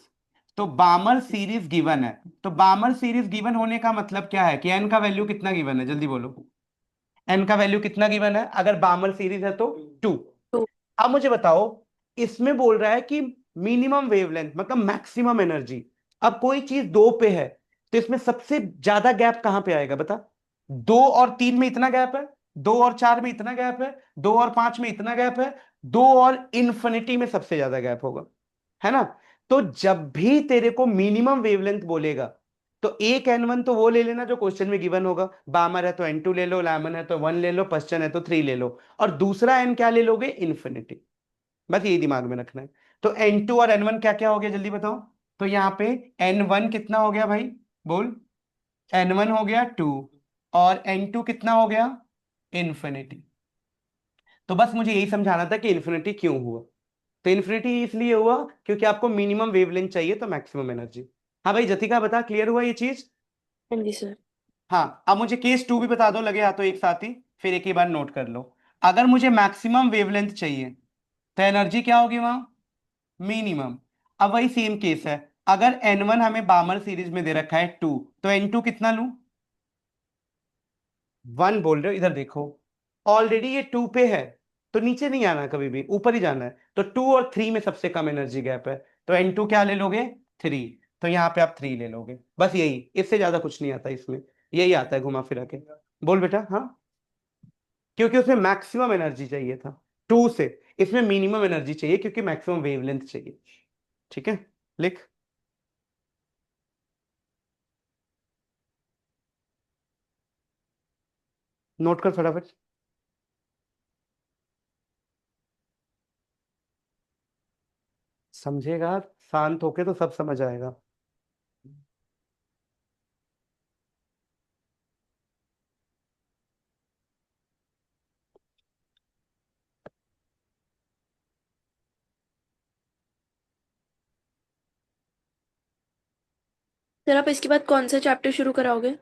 तो बामर सीरीज गिवन है, तो बामर सीरीज गिवन होने का मतलब क्या है कि एन का वैल्यू कितना गिवन है, जल्दी बोलो, एन का वैल्यू कितना गिवन है अगर बामर सीरीज है तो 2। तो अब मुझे बताओ, इसमें बोल रहा है कि मिनिमम वेवलेंथ मतलब मैक्सिमम एनर्जी। अब कोई चीज दो पे है तो इसमें सबसे ज्यादा गैप कहां पे आएगा बता, 2 और 3 में इतना गैप है, 2 और 4 में इतना गैप है, 2 और 5 में इतना गैप है, 2 और इन्फिनिटी में सबसे ज्यादा गैप होगा, है ना। तो जब भी तेरे को मिनिमम वेवलेंथ बोलेगा तो एक N1 तो वो ले लेना जो क्वेश्चन में गिवन होगा, बामर है तो N2 ले लो, लैमन है तो 1 ले लो, पश्चन है तो 3 ले लो, और दूसरा N क्या ले लोगे, इन्फिनिटी। बस यही दिमाग में रखना है। तो N2 और N1 क्या क्या हो गया जल्दी बताओ। तो यहाँ पे N1 कितना हो गया भाई, बोल, N1 हो गया 2, और N2 कितना हो गया, इन्फिनिटी। तो बस मुझे यही समझाना था कि इन्फिनिटी क्यों हुआ। तो इन्फिनिटी इसलिए हुआ क्योंकि आपको मिनिमम वेवलेंथ चाहिए तो मैक्सिमम एनर्जी। हाँ भाई जतिका बता, क्लियर हुआ ये चीज। हाँ जी सर। हाँ, अब मुझे केस 2 भी बता दो, लगे हाथों एक साथ ही, फिर एक ही बार नोट कर लो। अगर मुझे मैक्सिमम वेवलेंथ चाहिए तो एनर्जी क्या होगी वहां, मिनिमम। अब वही सेम केस है, अगर N1 हमें बामर सीरीज में दे रखा है 2, तो N2 कितना लूं, 1 बोल रहे हो, इधर देखो, ऑलरेडी ये 2 पे है तो नीचे नहीं आना, कभी भी ऊपर ही जाना है। तो 2 और 3 में सबसे कम एनर्जी गैप है, तो N2 क्या ले लोगे, 3। तो यहाँ पे आप 3 ले लोगे, बस यही, इससे ज्यादा कुछ नहीं आता इसमें, यही आता है घुमा फिरा के। बोल बेटा, हाँ, क्योंकि उसमें मैक्सिमम एनर्जी चाहिए था 2 से, इसमें मिनिमम एनर्जी चाहिए क्योंकि मैक्सिमम वेवलेंथ चाहिए। ठीक है, लिख। नोट कर फटाफट। समझेगा, शांत होके तो सब समझ आएगा। सर आप इसके बाद कौन सा चैप्टर शुरू कराओगे?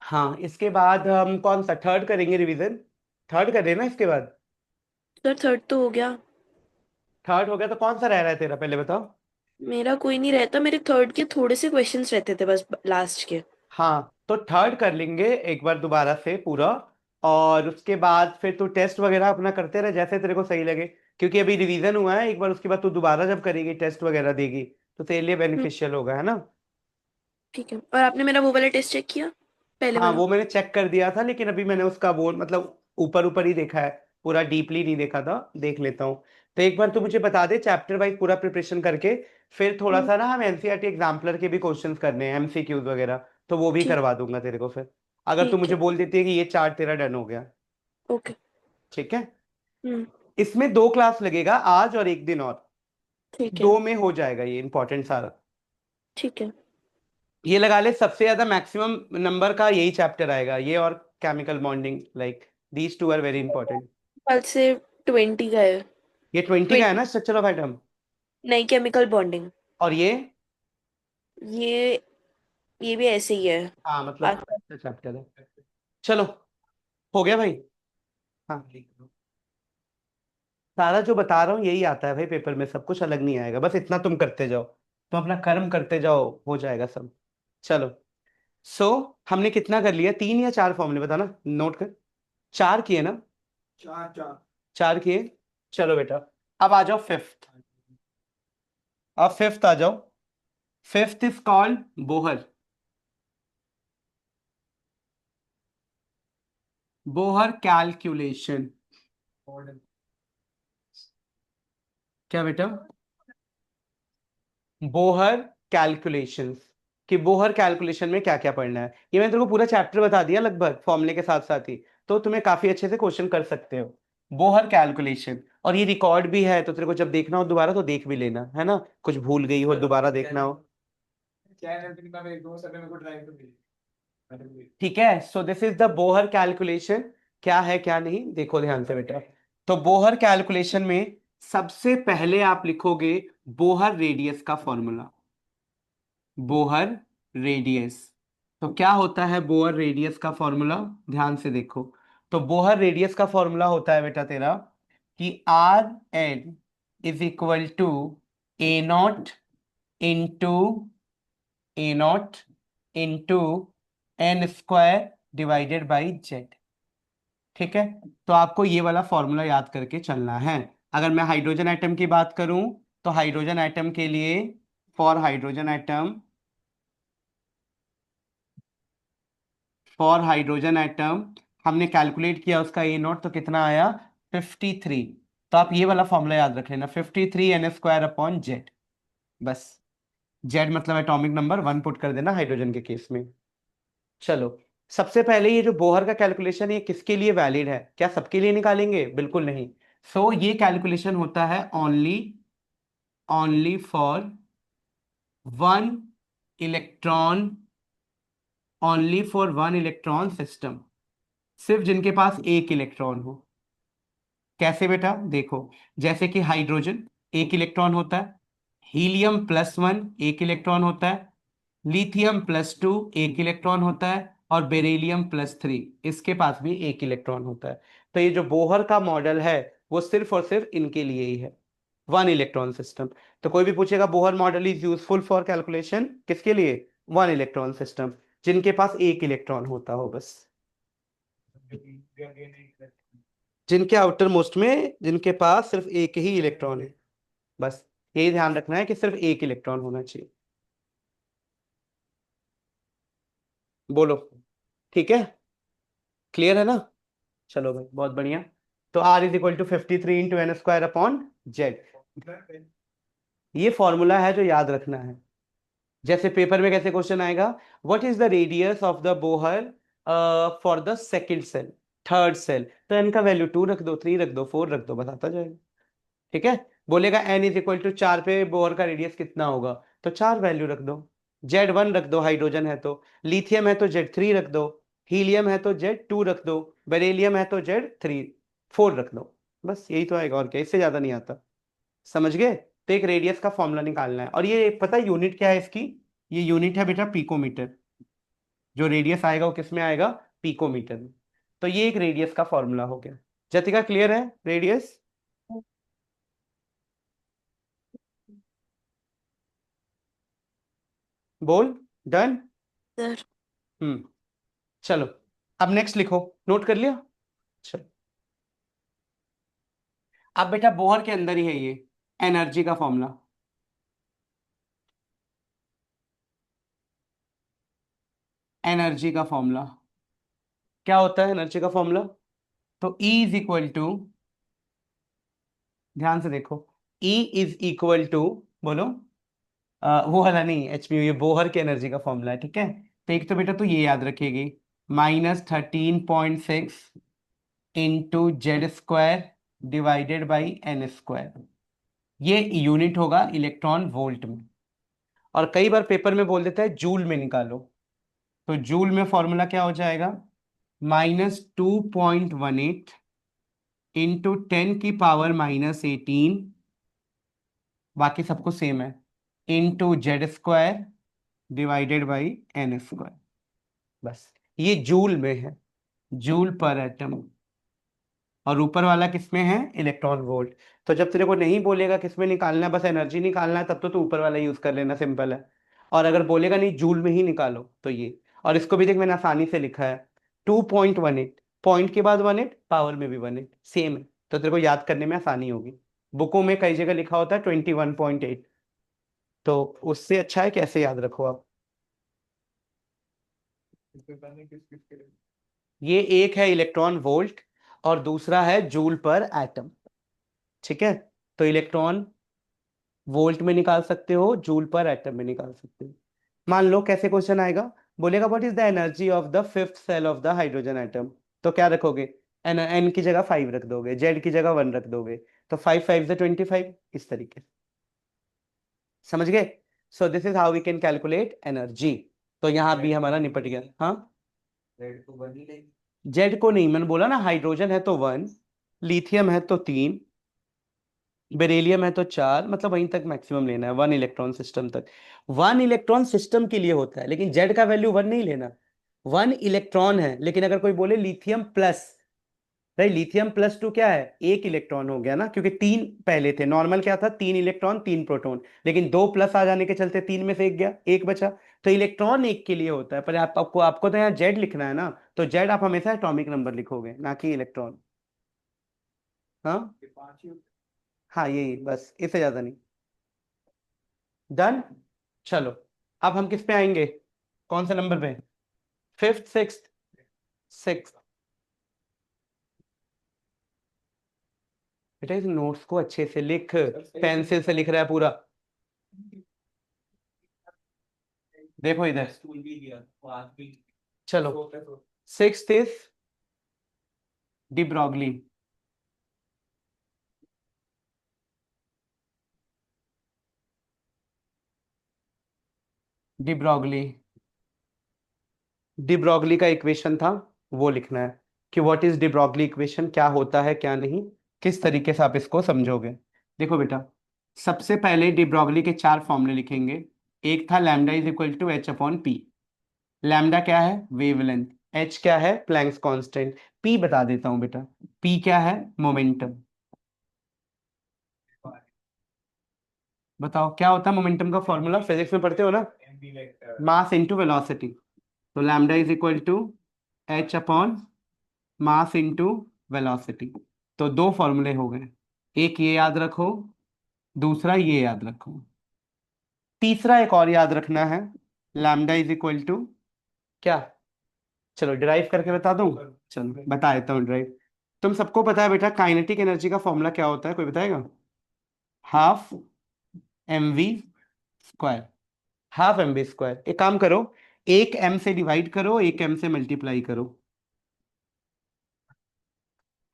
हाँ, इसके बाद हम कौन सा थर्ड करेंगे, रिवीजन थर्ड कर रहे हैं ना इसके बाद। सर थर्ड तो हो गया। थर्ड हो गया तो कौन सा रह रहा है तेरा, पहले बताओ। मेरा कोई नहीं रहता, मेरे थर्ड के थोड़े से क्वेश्चंस रहते थे बस लास्ट के। हाँ, तो थर्ड कर लेंगे एक बार दोबारा से पूरा, और उसके बाद फिर तू टेस्ट वगैरह अपना करते रहे जैसे तेरे को सही लगे, क्योंकि अभी रिवीजन हुआ है एक बार, उसके बाद तू दोबारा जब करेगी टेस्ट वगैरह देगी तो तेरे लिए हम्म, बेनिफिशियल होगा, है ना। ठीक है। और आपने मेरा वो वाला टेस्ट चेक किया, पहले हाँ, वाला? वो मैंने चेक कर दिया था, लेकिन अभी मैंने उसका वो मतलब ऊपर ऊपर ही देखा है, पूरा डीपली नहीं देखा था, देख लेता हूँ। तो एक बार तू मुझे बता दे चैप्टर वाइज पूरा प्रिपरेशन करके, फिर थोड़ा हम्म, सा ना हम एनसीईआरटी एग्जाम्पलर के भी क्वेश्चंस करने हैं, एमसीक्यूज वगैरह, तो वो भी ठीक। करवा दूंगा तेरे को फिर, अगर तू ठीक मुझे है। बोल देती है कि ये चार्ट तेरा डन हो गया। ओके। ठीक है, हम्म। इसमें 2 क्लास लगेगा, आज और एक दिन और, ठीक है। 2 में हो जाएगा ये इंपॉर्टेंट सारा। ठीक है। ये लगा ले सबसे ज्यादा मैक्सिमम नंबर का यही चैप्टर आएगा, ये और chemical bonding, like these two are very important. कल से 20 का है। ये 20 का है 20। ना, स्ट्रक्चर ऑफ एटम। नहीं, केमिकल बॉन्डिंग। और ये ये भी ऐसे ही है। हाँ मतलब आसपास। चैप्टर है। चलो, हो गया भाई। हाँ, सारा जो बता रहा हूँ यही आता है भाई पेपर में, सब कुछ अलग नहीं आएगा, बस इतना तुम करते जाओ, तुम अपना कर्म करते जाओ, हो जाएगा सब। चलो, सो हमने कितना कर लिया, 3 या 4 फॉर्मूले बताना, नोट कर। 4 किए ना, चार चार 4 किए। चलो बेटा, अब आ जाओ फिफ्थ, अब फिफ्थ आ जाओ। Fifth is called Bohr, Bohr calculation. क्या बेटा, बोहर कैलकुलेशंस, कि बोहर कैलकुलेशन में क्या क्या पढ़ना है। ये मैंने तेरे को पूरा चैप्टर बता दिया लगभग फॉर्मूले के साथ साथ ही, तो तुम्हें काफी अच्छे से क्वेश्चन कर सकते हो बोहर कैलकुलेशन। और ये रिकॉर्ड भी है, तो तेरे को जब देखना हो दोबारा तो देख भी लेना, है ना, कुछ भूल गई हो दोबारा देखना हो। क्या है ना, मेरे दो समय मेरे को ड्राइव कर दी। ठीक है, so this is the Bohr calculation. क्या है क्या नहीं देखो ध्यान से बेटा। तो बोहर कैलकुलेशन में सबसे पहले आप लिखोगे बोहर रेडियस का फॉर्मूला। बोहर रेडियस, तो क्या होता है बोहर रेडियस का फॉर्मूला, ध्यान से देखो। तो बोहर रेडियस का फॉर्मूला होता है बेटा तेरा कि R N is equal to A naught into A naught into N square divided by Z. ठीक है, तो आपको ये वाला फॉर्मूला याद करके चलना है। अगर मैं हाइड्रोजन एटम की बात करूं तो हाइड्रोजन एटम के लिए, for hydrogen atom, for hydrogen atom हमने कैलकुलेट किया उसका ए नॉट, तो कितना आया 53। तो आप ये वाला फॉर्मूला याद रख लेना, 53 एन स्क्वायर अपॉन जेड। बस, जेड मतलब एटॉमिक नंबर 1 पुट कर देना हाइड्रोजन के केस में। चलो, सबसे पहले ये जो बोहर का कैलकुलेशन है ये किसके लिए वैलिड है, क्या सबके लिए निकालेंगे, बिल्कुल नहीं। सो ये कैलकुलेशन होता है only, only for one electron, only for one electron system, सिर्फ जिनके पास एक इलेक्ट्रॉन हो। कैसे बेटा देखो, जैसे कि हाइड्रोजन एक इलेक्ट्रॉन होता है, हीलियम प्लस वन एक इलेक्ट्रॉन होता है, लिथियम प्लस टू एक इलेक्ट्रॉन होता है, और बेरिलियम प्लस थ्री इसके पास भी एक इलेक्ट्रॉन होता है। तो ये जो बोहर का मॉडल है वो सिर्फ और सिर्फ इनके लिए ही है, वन इलेक्ट्रॉन सिस्टम। तो कोई भी पूछेगा Bohr model is useful for calculation, किसके लिए, वन इलेक्ट्रॉन सिस्टम, जिनके पास एक इलेक्ट्रॉन होता हो बस, जिनके आउटर मोस्ट में जिनके पास सिर्फ एक ही इलेक्ट्रॉन है, बस यही ध्यान रखना है कि सिर्फ एक इलेक्ट्रॉन होना चाहिए। बोलो, ठीक है, क्लियर है ना। चलो भाई बहुत बढ़िया। तो R is equal to 53 into N square upon Z, ये फॉर्मूला है जो याद रखना है। जैसे पेपर में कैसे क्वेश्चन आएगा, what is the radius of the Bohr for the second shell, third shell, तो एन का वैल्यू 2 रख दो, 3 रख दो, 4 रख दो, बताता जाएगा। ठीक है, बोलेगा एन इज इक्वल टू 4 पे बोहर का रेडियस कितना होगा, तो 4 वैल्यू रख दो, जेड 1 रख दो हाइड्रोजन है तो, लिथियम है तो जेड 3 रख दो, हीलियम है तो जेड 2 रख दो, बेरिलियम है तो जेड 3 4 रख दो। बस यही तो आएगा और क्या, इससे ज्यादा नहीं आता। समझ गए। तो एक रेडियस का फॉर्मूला निकालना है, और ये पता है यूनिट क्या है इसकी, ये यूनिट है बेटा पिकोमीटर। जो रेडियस आएगा वो किस में आएगा, पिकोमीटर में। तो ये एक रेडियस का फॉर्मूला हो गया। जतिका क्लियर है रेडियस, बोल, डन। सर। हम्म, चलो अब नेक्स्ट लिखो, नोट कर लिया। चलो, अब बेटा बोहर के अंदर ही है ये एनर्जी का फॉर्मूला। एनर्जी का फॉर्मूला क्या होता है, एनर्जी का फॉर्मूला, तो E इज इक्वल टू, ध्यान से देखो, E इज इक्वल टू, बोलो, वो वाला नहीं एच पी, ये बोहर के एनर्जी का फॉर्मूला है। ठीक है, तो एक तो बेटा तो ये याद रखेगी, -13.6 into Z square divided by N square, ये यूनिट होगा इलेक्ट्रॉन वोल्ट में। और कई बार पेपर में बोल देता है जूल में निकालो, तो जूल में फॉर्मूला क्या हो जाएगा, -2.18 इंटू 10⁻⁻18, बाकी सबको सेम है, into Z square divided by N square. बस ये जूल में है, जूल पर एटम। और ऊपर वाला किसमें है, इलेक्ट्रॉन वोल्ट। तो जब तेरे को नहीं बोलेगा किसमें निकालना है, बस एनर्जी निकालना है, तब तो तू ऊपर वाला यूज कर लेना, सिंपल है। और अगर बोलेगा नहीं जूल में ही निकालो तो ये, और इसको भी देख मैंने आसानी से लिखा है, 2.18, पॉइंट के बाद 18, पावर में भी 18 सेम है, तो तेरे को याद करने में आसानी होगी। बुकों में कई जगह लिखा होता है 21.8, तो उससे अच्छा है कैसे याद रखो आप। ये एक है इलेक्ट्रॉन वोल्ट और दूसरा है जूल पर एटम। ठीक है, तो इलेक्ट्रॉन वोल्ट में निकाल सकते हो, जूल पर एटम में निकाल सकते हो। मान लो कैसे क्वेश्चन आएगा, बोलेगा what is the energy of the fifth cell of the hydrogen atom, तो क्या रखोगे, एन की जगह 5 रख दोगे, जेड की जगह 1 रख दोगे, तो 5 5 से 25, इस तरीके से। समझ गए? So this is how we can calculate energy. तो यहाँ भी हमारा निपट गया। हाँ, रेड को बनी नहीं। जेड को नहीं, मैंने बोला ना हाइड्रोजन है तो 1, लिथियम है तो 3, बेरिलियम है तो 4, मतलब वहीं तक मैक्सिमम लेना है, 1 इलेक्ट्रॉन सिस्टम तक। 1 इलेक्ट्रॉन सिस्टम के लिए होता है, लेकिन जेड का वैल्यू 1 नहीं लेना। 1 इलेक्ट्रॉन है, लेकिन अगर कोई बोले लिथियम प्लस, भाई लिथियम प्लस 2 क्या है, 1 इलेक्ट्रॉन हो गया ना, क्योंकि 3 पहले थे, नॉर्मल क्या था, 3 इलेक्ट्रॉन 3 प्रोटॉन, लेकिन 2 प्लस आ जाने के चलते 3 में से एक गया, एक बचा। तो इलेक्ट्रॉन एक के लिए होता है, पर आपको तो यहाँ जेड लिखना है ना, तो जेड आप हमेशा एटॉमिक नंबर लिखोगे, ना कि इलेक्ट्रॉन। हाँ, ये 5 ही हाँ यही बस, इससे ज्यादा नहीं। डन। चलो, अब हम किस पे आएंगे, कौन से नंबर पे, फिफ्थ, सिक्स्थ? सिक्स्थ। बेटा इस नोट्स को अच्छे से लिख, पेंसिल से लिख रहा है पूरा। देखो इधर, स्कूल भी गया वो आज भी। चलो। तो सिक्स्थ इज डिब्रॉगली। डिब्रॉगली, डिब्रॉगली का इक्वेशन था, वो लिखना है कि व्हाट इज डिब्रॉगली इक्वेशन, क्या होता है क्या नहीं, किस तरीके से आप इसको समझोगे। देखो बेटा, सबसे पहले डिब्रॉगली के 4 फॉर्मूले लिखेंगे। एक था lambda is equal to H upon P. Lambda क्या है, वेवलेंथ। एच क्या है, प्लैंक्स कांस्टेंट। पी बता देता हूं बेटा, पी क्या है, मोमेंटम। बताओ क्या होता है मोमेंटम का फॉर्मूला, फिजिक्स में पढ़ते हो ना, MB vector. Mass into velocity. तो lambda is equal to H upon mass into velocity. तो 2 फॉर्मूले हो गए, एक ये याद रखो, दूसरा ये याद रखो। तीसरा एक और याद रखना है, लैम्डा इज इक्वल टू क्या, चलो डिराइव करके बता दूं। चलो बता देता हूँ ड्राइव। तुम सबको पता है बेटा काइनेटिक एनर्जी का फॉर्मूला क्या होता है, कोई बताएगा? Half mv²। हाफ mv², एक काम करो, एक m से डिवाइड करो, एक m से मल्टीप्लाई करो,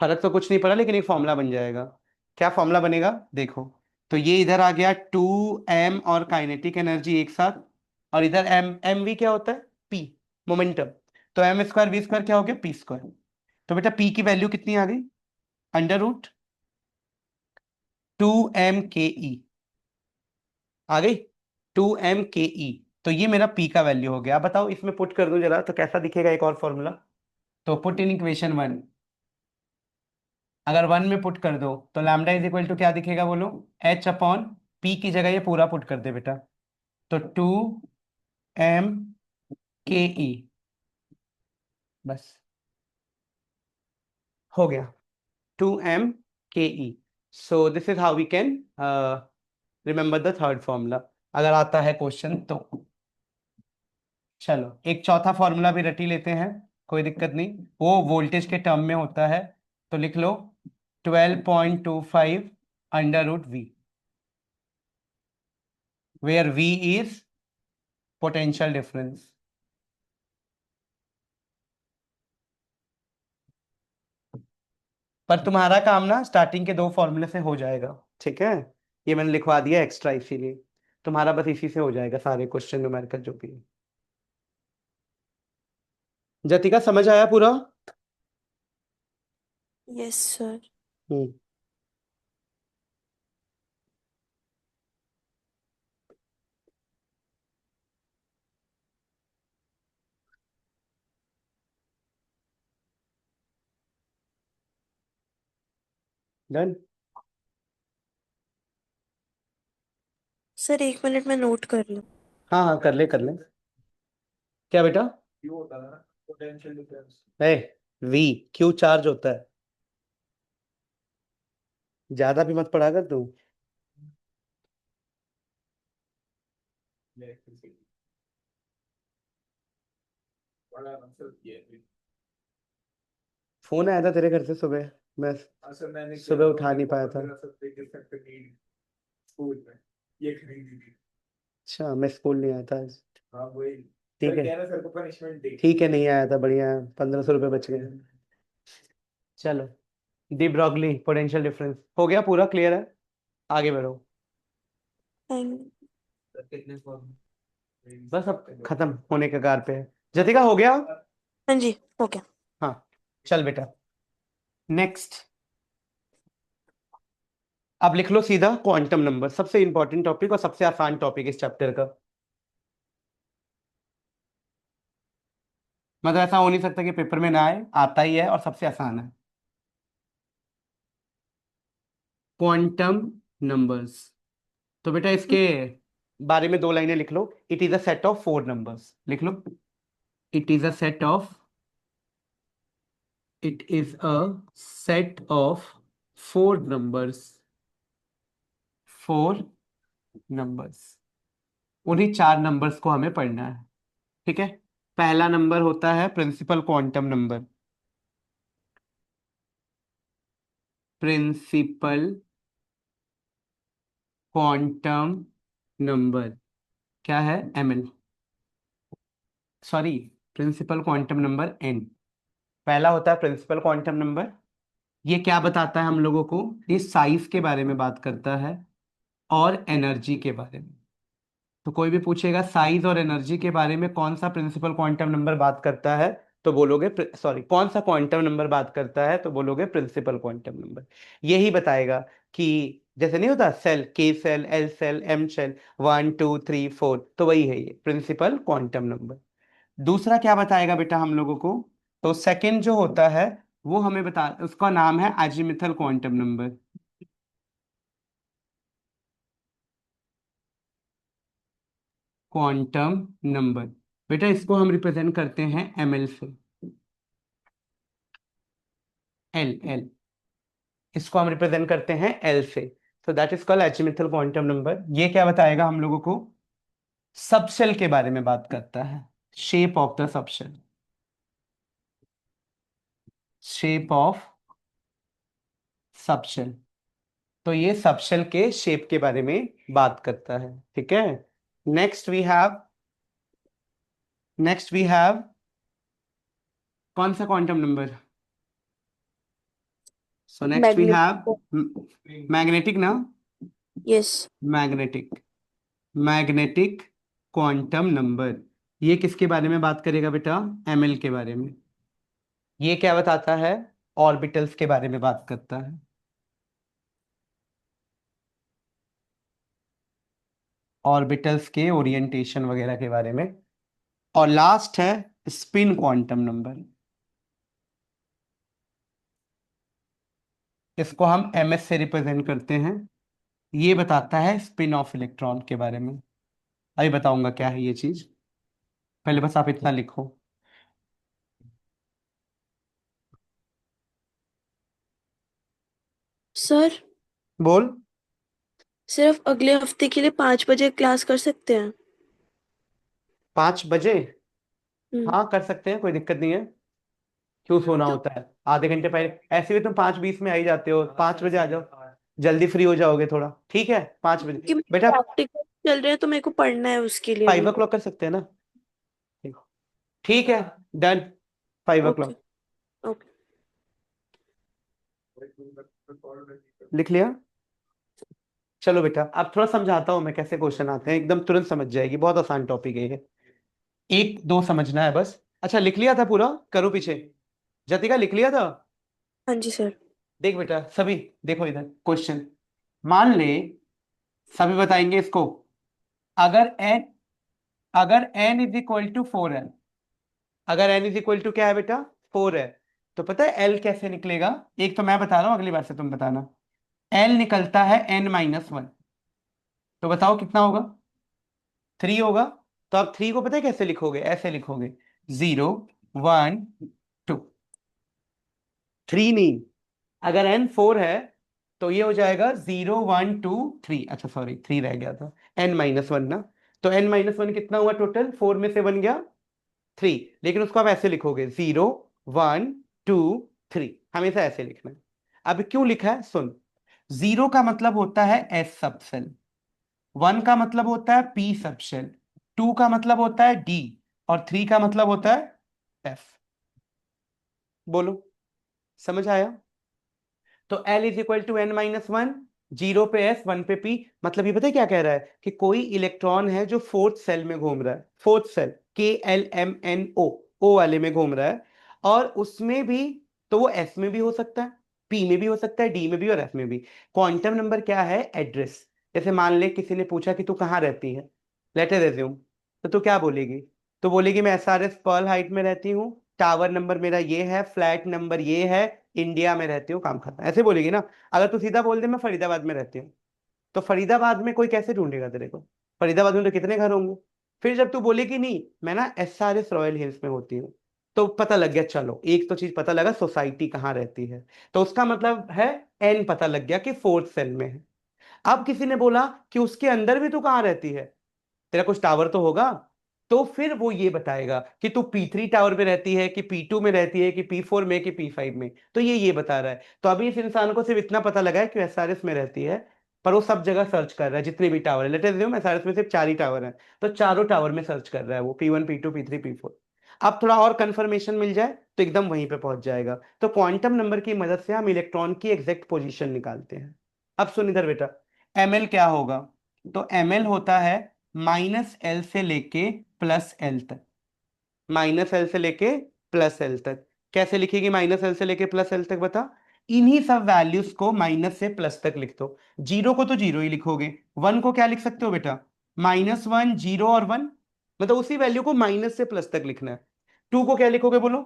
फर्क तो कुछ नहीं पड़ा, लेकिन एक फॉर्मूला बन जाएगा। क्या फॉर्मूला बनेगा देखो, तो ये इधर आ गया 2m और काइनेटिक एनर्जी एक साथ, और इधर mv क्या होता है, p, मोमेंटम। तो m²v² क्या हो गया, p²। तो बेटा p की वैल्यू कितनी आ गई, √2m ke आ गई, 2m ke। तो ये मेरा p का वैल्यू हो गया। अब बताओ इसमें पुट कर दो जरा, तो कैसा दिखेगा एक और फॉर्मूला। तो पुट इन इक्वेशन 1, अगर 1 में पुट कर दो तो लैम्डा इज इक्वल टू क्या दिखेगा बोलो, h अपॉन पी की जगह ये पूरा पुट कर दे बेटा, तो 2m ke, बस हो गया, 2m ke। So this is how we can remember the third formula, अगर आता है क्वेश्चन तो। चलो एक चौथा फॉर्मूला भी रटी लेते हैं, कोई दिक्कत नहीं, वो वोल्टेज के टर्म में होता है, तो लिख लो 12.25 √V, where V is potential difference. पर तुम्हारा काम ना स्टार्टिंग के 2 फॉर्मूले से हो जाएगा, ठीक है, ये मैंने लिखवा दिया एक्स्ट्रा इसीलिए, तुम्हारा बस इसी से हो जाएगा सारे क्वेश्चन न्यूमेरिकल जो भी है। जतिका समझ आया पूरा? Yes sir. Hmm. Done. Sir 1 minute में नोट कर लूँ। हाँ हाँ कर ले कर ले। क्या बेटा? क्यों होता है ना potential difference. A, we Q charge होता है, ज्यादा भी मत पढ़ा कर तू। बड़ा आंसर किया है। फोन आया था तेरे घर से सुबह, मैं असल मैंने किया सुबह तो उठा नहीं पाया था। मेरा सब्जेक्ट इफेक्ट नीड स्कूल में ये खरीदी थी। अच्छा, मैं स्कूल नहीं आया था आज। हाँ वही। ठीक सर है, कह रहा सर को पनिशमेंट दे। ठीक है, नहीं आया था, बढ़िया है, 1500 रुपये बच गए। चलो, डी ब्रॉगली पोटेंशियल डिफरेंस हो गया, पूरा क्लियर है, आगे बढ़ो। थैंक सर कितने फॉर्म। बस अब खत्म होने के कगार पे है। जतिका हो गया? हाँ जी, ओके। हाँ, चल बेटा, नेक्स्ट। अब लिख लो सीधा क्वांटम नंबर, सबसे इंपॉर्टेंट टॉपिक और सबसे आसान टॉपिक इस चैप्टर का। मतलब ऐसा हो नहीं सकता कि पेपर में ना आए, आता ही है और सबसे आसान है। Quantum numbers. तो बेटा इसके बारे में दो लाइनें लिख लो। It is a set of four numbers, लिख लो। It is a set of it is a set of four numbers. Four numbers, उन्हीं चार नंबर्स को हमें पढ़ना है। ठीक है, पहला नंबर होता है principal quantum number. Principal quantum number क्या है? ml, sorry, principal quantum number n। पहला होता है प्रिंसिपल क्वांटम नंबर। ये क्या बताता है हम लोगों को? ये साइज के बारे में बात करता है और एनर्जी के बारे में। तो कोई भी पूछेगा साइज और एनर्जी के बारे में कौन सा प्रिंसिपल क्वांटम नंबर बात करता है, तो बोलोगे, सॉरी, कौन सा क्वांटम नंबर बात करता है, तो बोलोगे प्रिंसिपल क्वांटम नंबर। यही बताएगा कि जैसे नहीं होता shell, K shell, L shell, M shell, 1 2 3 4, तो वही है ये प्रिंसिपल क्वांटम नंबर। दूसरा क्या बताएगा बेटा हम लोगों को? तो सेकंड जो होता है वो हमें बता, उसका नाम है azimuthal quantum number. Quantum number, बेटा इसको हम रिप्रेजेंट करते हैं ml से। एल एल, इसको हम रिप्रेजेंट करते हैं एल से। So that is called azimuthal quantum number. ये क्या बताएगा हम लोगों को? सबशेल के बारे में बात करता है। Shape of the subshell, shape of subshell. तो ये सबशेल के शेप के बारे में बात करता है। ठीक है, next we have next we have कौन सा quantum number? So next we magnet. Have magnetic ना, yes. Magnetic, magnetic quantum number. ये किसके बारे में बात करेगा बेटा? ml के बारे में। ये क्या बताता है? ऑर्बिटल्स के बारे में बात करता है। ऑर्बिटल्स के ओरिएंटेशन वगैरह के बारे में। और लास्ट है स्पिन क्वांटम नंबर। इसको हम ms से रिप्रेजेंट करते हैं। ये बताता है स्पिन ऑफ इलेक्ट्रॉन के बारे में। अभी बताऊंगा क्या है ये चीज, पहले बस आप इतना लिखो। सर, बोल। सिर्फ अगले हफ्ते के लिए 5 बजे क्लास कर सकते हैं? 5 बजे? हम्म। हाँ कर सकते हैं, कोई दिक्कत नहीं है। क्यों सोना तो होता है? आधे घंटे पहले, ऐसे भी तुम 5:20 में आ ही जाते हो, 5 बजे आ जाओ, जल्दी फ्री हो जाओगे थोड़ा। ठीक है, 5 बजे कि मेरे बेटा। प्रैक्टिकल चल रहे हैं तो मेरे को पढ़ना है उसके लिए 5 o'clock भी। कर सकते हैं ना? ठीक, ठीक है, डन, 5 o'clock। ओके। ओके। लिख लिया? चलो बेटा, अब थोड़ा समझाता हूँ मैं कैसे क्वेश्चन आते हैं, एकदम तुरंत समझ जाएगी, बहुत आसान टॉपिक है ये। एक दो समझना है बस। अच्छा, लिख लिया था पूरा? करो पीछे। जतिका लिख लिया था? हाँ जी सर। देख बेटा सभी, देखो इधर क्वेश्चन। मान ले, सभी बताएंगे इसको। अगर n अगर n इज इक्वल टू 4 है, अगर n इज इक्वल टू क्या है बेटा? 4 है, तो पता है l कैसे निकलेगा? एक तो मैं बता रहा हूँ, अगली बार से तुम बताना। l निकलता है n-1। तो बताओ कितना होगा? 3 होगा। तो आप 3 को पता है कैसे लिखोगे? ऐसे लिखोगे, 0 1 2। 3 नहीं, अगर n 4 है तो ये हो जाएगा 0 1 2 3। अच्छा सॉरी, 3 रह गया था, n-1 ना। तो n-1 कितना हुआ टोटल? 4 में से बन गया 3, लेकिन उसको आप ऐसे लिखोगे, 0 1 2 3, हमेशा ऐसे लिखना है। अब क्यों लिखा है सुन। 0 का मतलब होता है एस सब सेल, 1 का मतलब होता है पी सब शेल, 2 का मतलब होता है डी, और 3 का मतलब होता है एफ। बोलो, समझ आया? तो L is equal to N minus one, zero पे एस, वन पे पी। मतलब ये पता है क्या कह रहा है कि कोई इलेक्ट्रॉन है जो फोर्थ सेल में घूम रहा है, फोर्थ सेल KLMNO, ओ वाले में घूम रहा है, और उसमें भी, तो वो एस में भी हो सकता है, पी में भी हो सकता है, डी में भी और एफ में भी। क्वांटम नंबर क्या है? एड्रेस। जैसे मान ले किसी ने पूछा कि तू कहाँ रहती है, लेट अस एज्यूम, तो तू क्या बोलेगी? तो बोलेगी मैं SRS पर्ल हाइट में रहती हूँ, टावर नंबर मेरा ये है, फ्लैट नंबर ये है, इंडिया में रहती हूँ, काम खत्म, ऐसे बोलेगी ना। अगर तू सीधा बोल दे मैं फरीदाबाद में रहती हूँ, तो फरीदाबाद में कोई कैसे ढूंढेगा तेरे को? फरीदाबाद में तो कितने घर होंगे। फिर जब तू बोलेगी नहीं मैं ना SRS रॉयल हिल्स में होती हूँ, तो पता लग गया, चलो एक तो चीज पता लगा सोसाइटी कहाँ रहती है, तो उसका मतलब है एन पता लग गया कि फोर्थ सेल में है। अब किसी ने बोला कि उसके अंदर भी तू कहाँ रहती है, तेरा कुछ टावर तो होगा, तो फिर वो ये बताएगा कि तू P3 टावर में रहती है कि P2 में रहती है कि P4 में कि P5 में, तो ये बता रहा है। तो अभी इस इंसान को सिर्फ इतना पता लगा है कि SRS में रहती है, पर वो सब जगह सर्च कर रहा है जितने भी टावर है, लेट अस अज्यूम SRS में सिर्फ 4 ही टावर है, तो चारों टावर में सर्च कर रहा है वो, P1 P2 P3 P4। अब थोड़ा और कंफर्मेशन मिल जाए तो एकदम वहीं पे पहुंच जाएगा। तो क्वांटम नंबर की मदद से हम इलेक्ट्रॉन की एग्जैक्ट पोजीशन निकालते हैं। अब सुन इधर बेटा, ml क्या होगा? तो ml होता है -L से लेके +L तक, -L से लेके +L तक। कैसे लिखेगी -L से लेके +L तक बता? इन्हीं सब वैल्यूज को माइनस से प्लस तक लिख दो। जीरो को तो जीरो ही लिखोगे, वन को क्या लिख सकते हो बेटा? -1, जीरो और वन, मतलब उसी वैल्यू को माइनस से प्लस तक लिखना है। टू को क्या लिखोगे बोलो?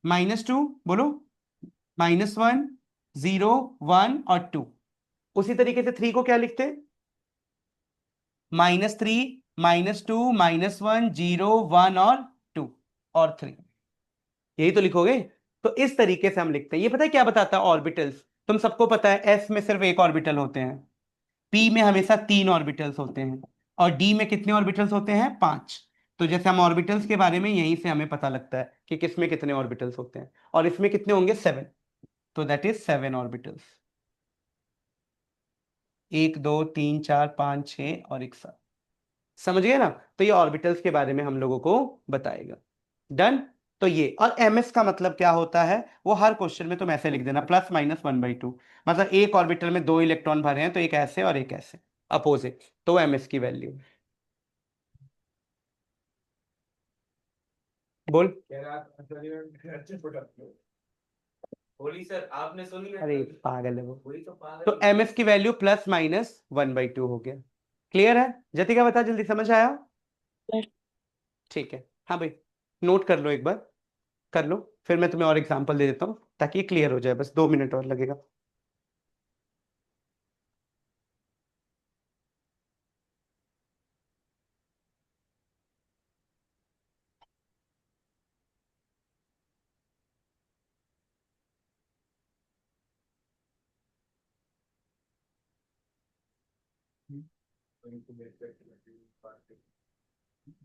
-2, बोलो, -1, जीरो, वन और टू। उसी तरीके से थ्री को क्या लिखते? -3, -2, -1, जीरो, वन और टू और थ्री, यही तो लिखोगे। तो इस तरीके से हम लिखते हैं। ये पता है क्या बताता है? ऑर्बिटल्स। तुम सबको पता है एस में सिर्फ एक ऑर्बिटल होते हैं, पी में हमेशा 3 ऑर्बिटल्स होते हैं, और डी में कितने ऑर्बिटल्स होते हैं? 5। तो जैसे हम ऑर्बिटल्स के बारे में यहीं से हमें पता लगता है कि किसमें कितने ऑर्बिटल्स होते हैं, और इसमें कितने होंगे? 7। तो दैट इज 7 ऑर्बिटल्स, 1 2 3 4 5 6 और एक 7। समझ गए ना? तो ये ऑर्बिटल्स के बारे में हम लोगों को बताएगा। डन। तो ये, और ms का मतलब क्या होता है वो हर क्वेश्चन में तुम ऐसे लिख देना, +-1/2। मतलब एक ऑर्बिटल में 2 इलेक्ट्रॉन भरे हैं, तो एक ऐसे और एक ऐसे अपोजिट, तो ms की वैल्यू। बोल। कह रहा अच्छे प्रोडक्ट होली सर आपने सुनी ना? अरे पागल है वो। वही तो पागल तो ms की वैल्यू +-1/2 हो गया। क्लियर है? जतिका बता, जल्दी समझ आया? ठीक है। हाँ भाई, नोट कर लो एक बार, कर लो, फिर मैं तुम्हें और एग्जांपल दे देता हूँ ताकि ये क्लियर हो जाए, बस 2 मिनट और लगेगा।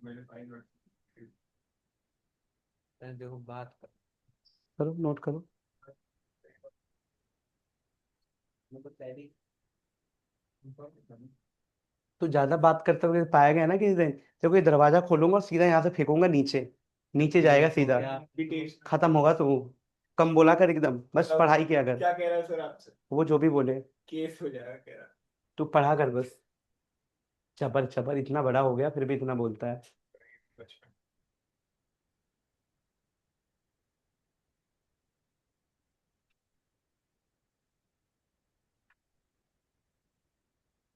मैंने फाइन देखो बात करो, नोट करो। तो ज्यादा बात करते हुए पाया गया ना कि देखो ये दरवाजा खोलूंगा और सीधा यहाँ से फेंकूंगा नीचे, नीचे जाएगा सीधा, खत्म होगा। तो कम बोला कर एकदम, बस पढ़ाई किया कर। क्या कह रहा है सर आपसे? वो जो भी बोले, केस हो जाएगा कह रहा तू पढ़ा कर बस। चबर चबर, इतना बड़ा हो गया फिर भी इतना बोलता है। बचपन।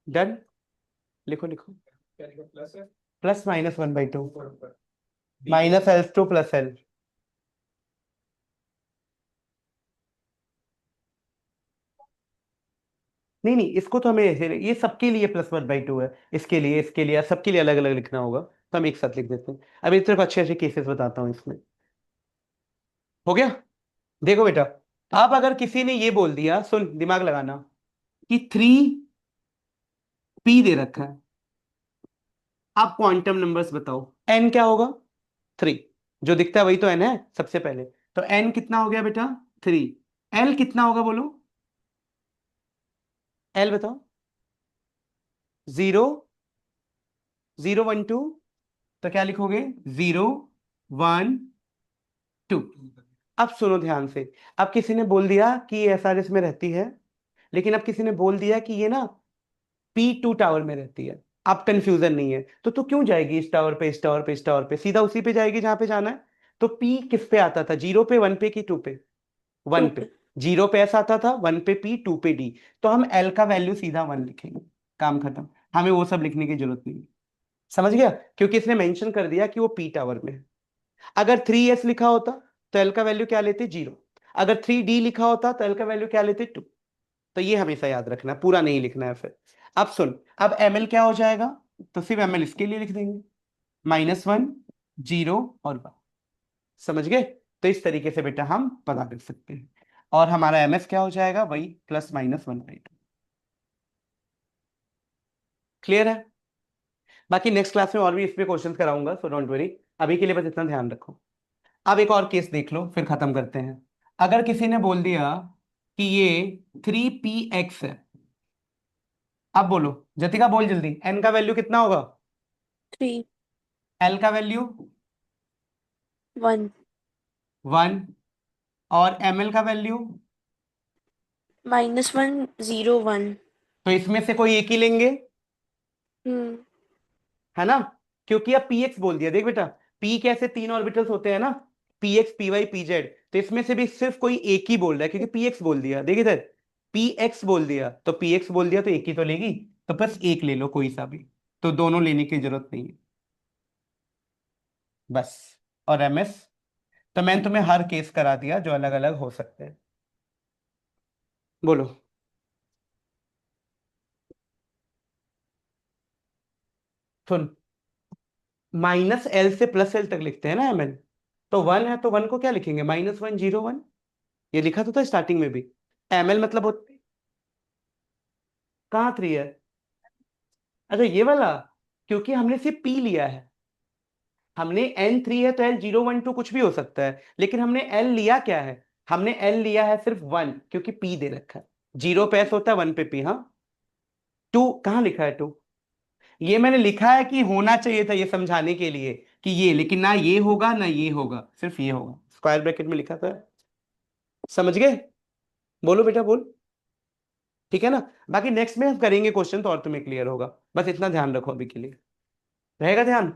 डन। लिखो लिखो, क्या लिखा? प्लस है +-1/2, ऊपर ऊपर -L to +L। नहीं नहीं, इसको तो हमें ये सबके लिए +1/2 है, इसके लिए सबके लिए अलग अलग लिखना होगा, तो हम एक साथ लिख देते हैं। अभी सिर्फ अच्छे अच्छे केसेस बताता हूँ इसमें। हो गया? देखो बेटा, अब अगर किसी ने ये बोल दिया, सुन दिमाग लगाना, कि 3p दे रखा है, आप क्वांटम नंबर्स बताओ, n क्या होगा? 3। जो दिखता है वही तो n है सबसे पहले। तो n कितना हो गया बेटा? 3। l कितना होगा बोलो? l बताओ। 0 0 1 2, तो क्या लिखोगे 0 1 2। अब सुनो ध्यान से, अब किसी ने बोल दिया कि ये एसआरएस में रहती है, लेकिन अब किसी ने बोल दिया कि ये ना P2 टावर में रहती है। अब कंफ्यूजन नहीं है, तो क्यों जाएगी इस टावर पे, इस टावर पे, इस टावर पे, सीधा उसी पे जाएगी जहां पे जाना है। तो P किस पे आता था, 0 पे, 1 पे कि 2 पे? 1 2 पे। पे। 0 पे S आता था, 1 पे P, 2 पे D। तो हम L का वैल्यू सीधा 1 लिखेंगे, काम खत्म। हमें वो सब लिखने की जरूरत नहीं है। समझ गया? क्योंकि इसने मेंशन कर दिया कि वो P टावर में है। अगर 3S लिखा होता तो L का वैल्यू क्या लेते, 0। अगर 3D लिखा होता तो L का वैल्यू क्या लेते, 2। तो ये हमेशा याद रखना, पूरा नहीं लिखना है फिर। अब सुन, अब ML क्या हो जाएगा, तो सिर्फ ML इसके लिए लिख देंगे, -1 0 और 1। समझ गए? तो इस तरीके से बेटा हम पता कर सकते हैं। और हमारा MS क्या हो जाएगा, वही +-1/2। क्लियर है? बाकी नेक्स्ट क्लास में और भी इस पे क्वेश्चंस कराऊंगा, सो डोंट वरी। अभी के लिए बस इतना ध्यान रखो। अब एक और केस देख लो, फिर खत्म करते हैं। अगर किसी ने बोल दिया कि ये 3px है, अब बोलो जतिका, बोल जल्दी, n का वैल्यू कितना होगा, 3 L का वैल्यू 1 1, और ML का वैल्यू, -1 0 1। तो इसमें से कोई एक ही लेंगे, हम्म। है ना? क्योंकि अब px बोल दिया, देख बेटा, p कैसे 3 ऑर्बिटल्स होते हैं ना, px py pz, तो इसमें से भी सिर्फ कोई एक ही बोल रहा है, क्योंकि px बोल दिया, देख इधर, px बोल दिया, तो px बोल दिया तो एक ही तो लेगी, तो बस एक ले लो कोई सा भी, तो दोनों लेने की जरूरत नहीं है, बस। और ms, तो मैंने तुम्हें हर केस करा दिया जो अलग अलग हो सकते हैं। बोलो। सुन, -L से +L तक लिखते हैं ना ML, तो 1 है तो 1 को क्या लिखेंगे, -1 0 1, ये लिखा तो था स्टार्टिंग में भी। ML मतलब कहाँ 3 है, अच्छा ये वाला, क्योंकि हमने सिर्फ P लिया है, हमने N3 है तो L 0 1 2 कुछ भी हो सकता है, लेकिन हमने L लिया क्या है, हमने L लिया है सिर्फ 1, क्योंकि P दे रखा है। 0 पे S होता है, 1 पे P, हाँ। 2 कहाँ लिखा है 2, ये मैंने लिखा है कि होना चाहिए था ये समझाने के लिए कि ये, लेकिन ना ये होगा ना ये होगा, सिर्फ ये होगा, स्क्वायर ब्रैकेट में लिखा था। समझ गए? बोलो बेटा बोल, ठीक है ना? बाकी नेक्स्ट में हम करेंगे क्वेश्चन तो और तुम्हें क्लियर होगा, बस इतना ध्यान रखो अभी के लिए, रहेगा ध्यान।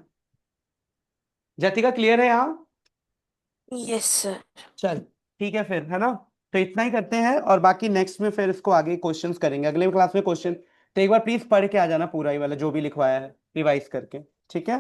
जातिका क्लियर है यहाँ? Yes sir. चल ठीक है फिर, है ना? तो इतना ही करते हैं, और बाकी नेक्स्ट में फिर इसको आगे क्वेश्चंस करेंगे, अगले क्लास में क्वेश्चन। तो एक बार प्लीज पढ़ के आ जाना पूरा ही वाला जो भी लिखवाया है, रिवाइज करके, ठीक है?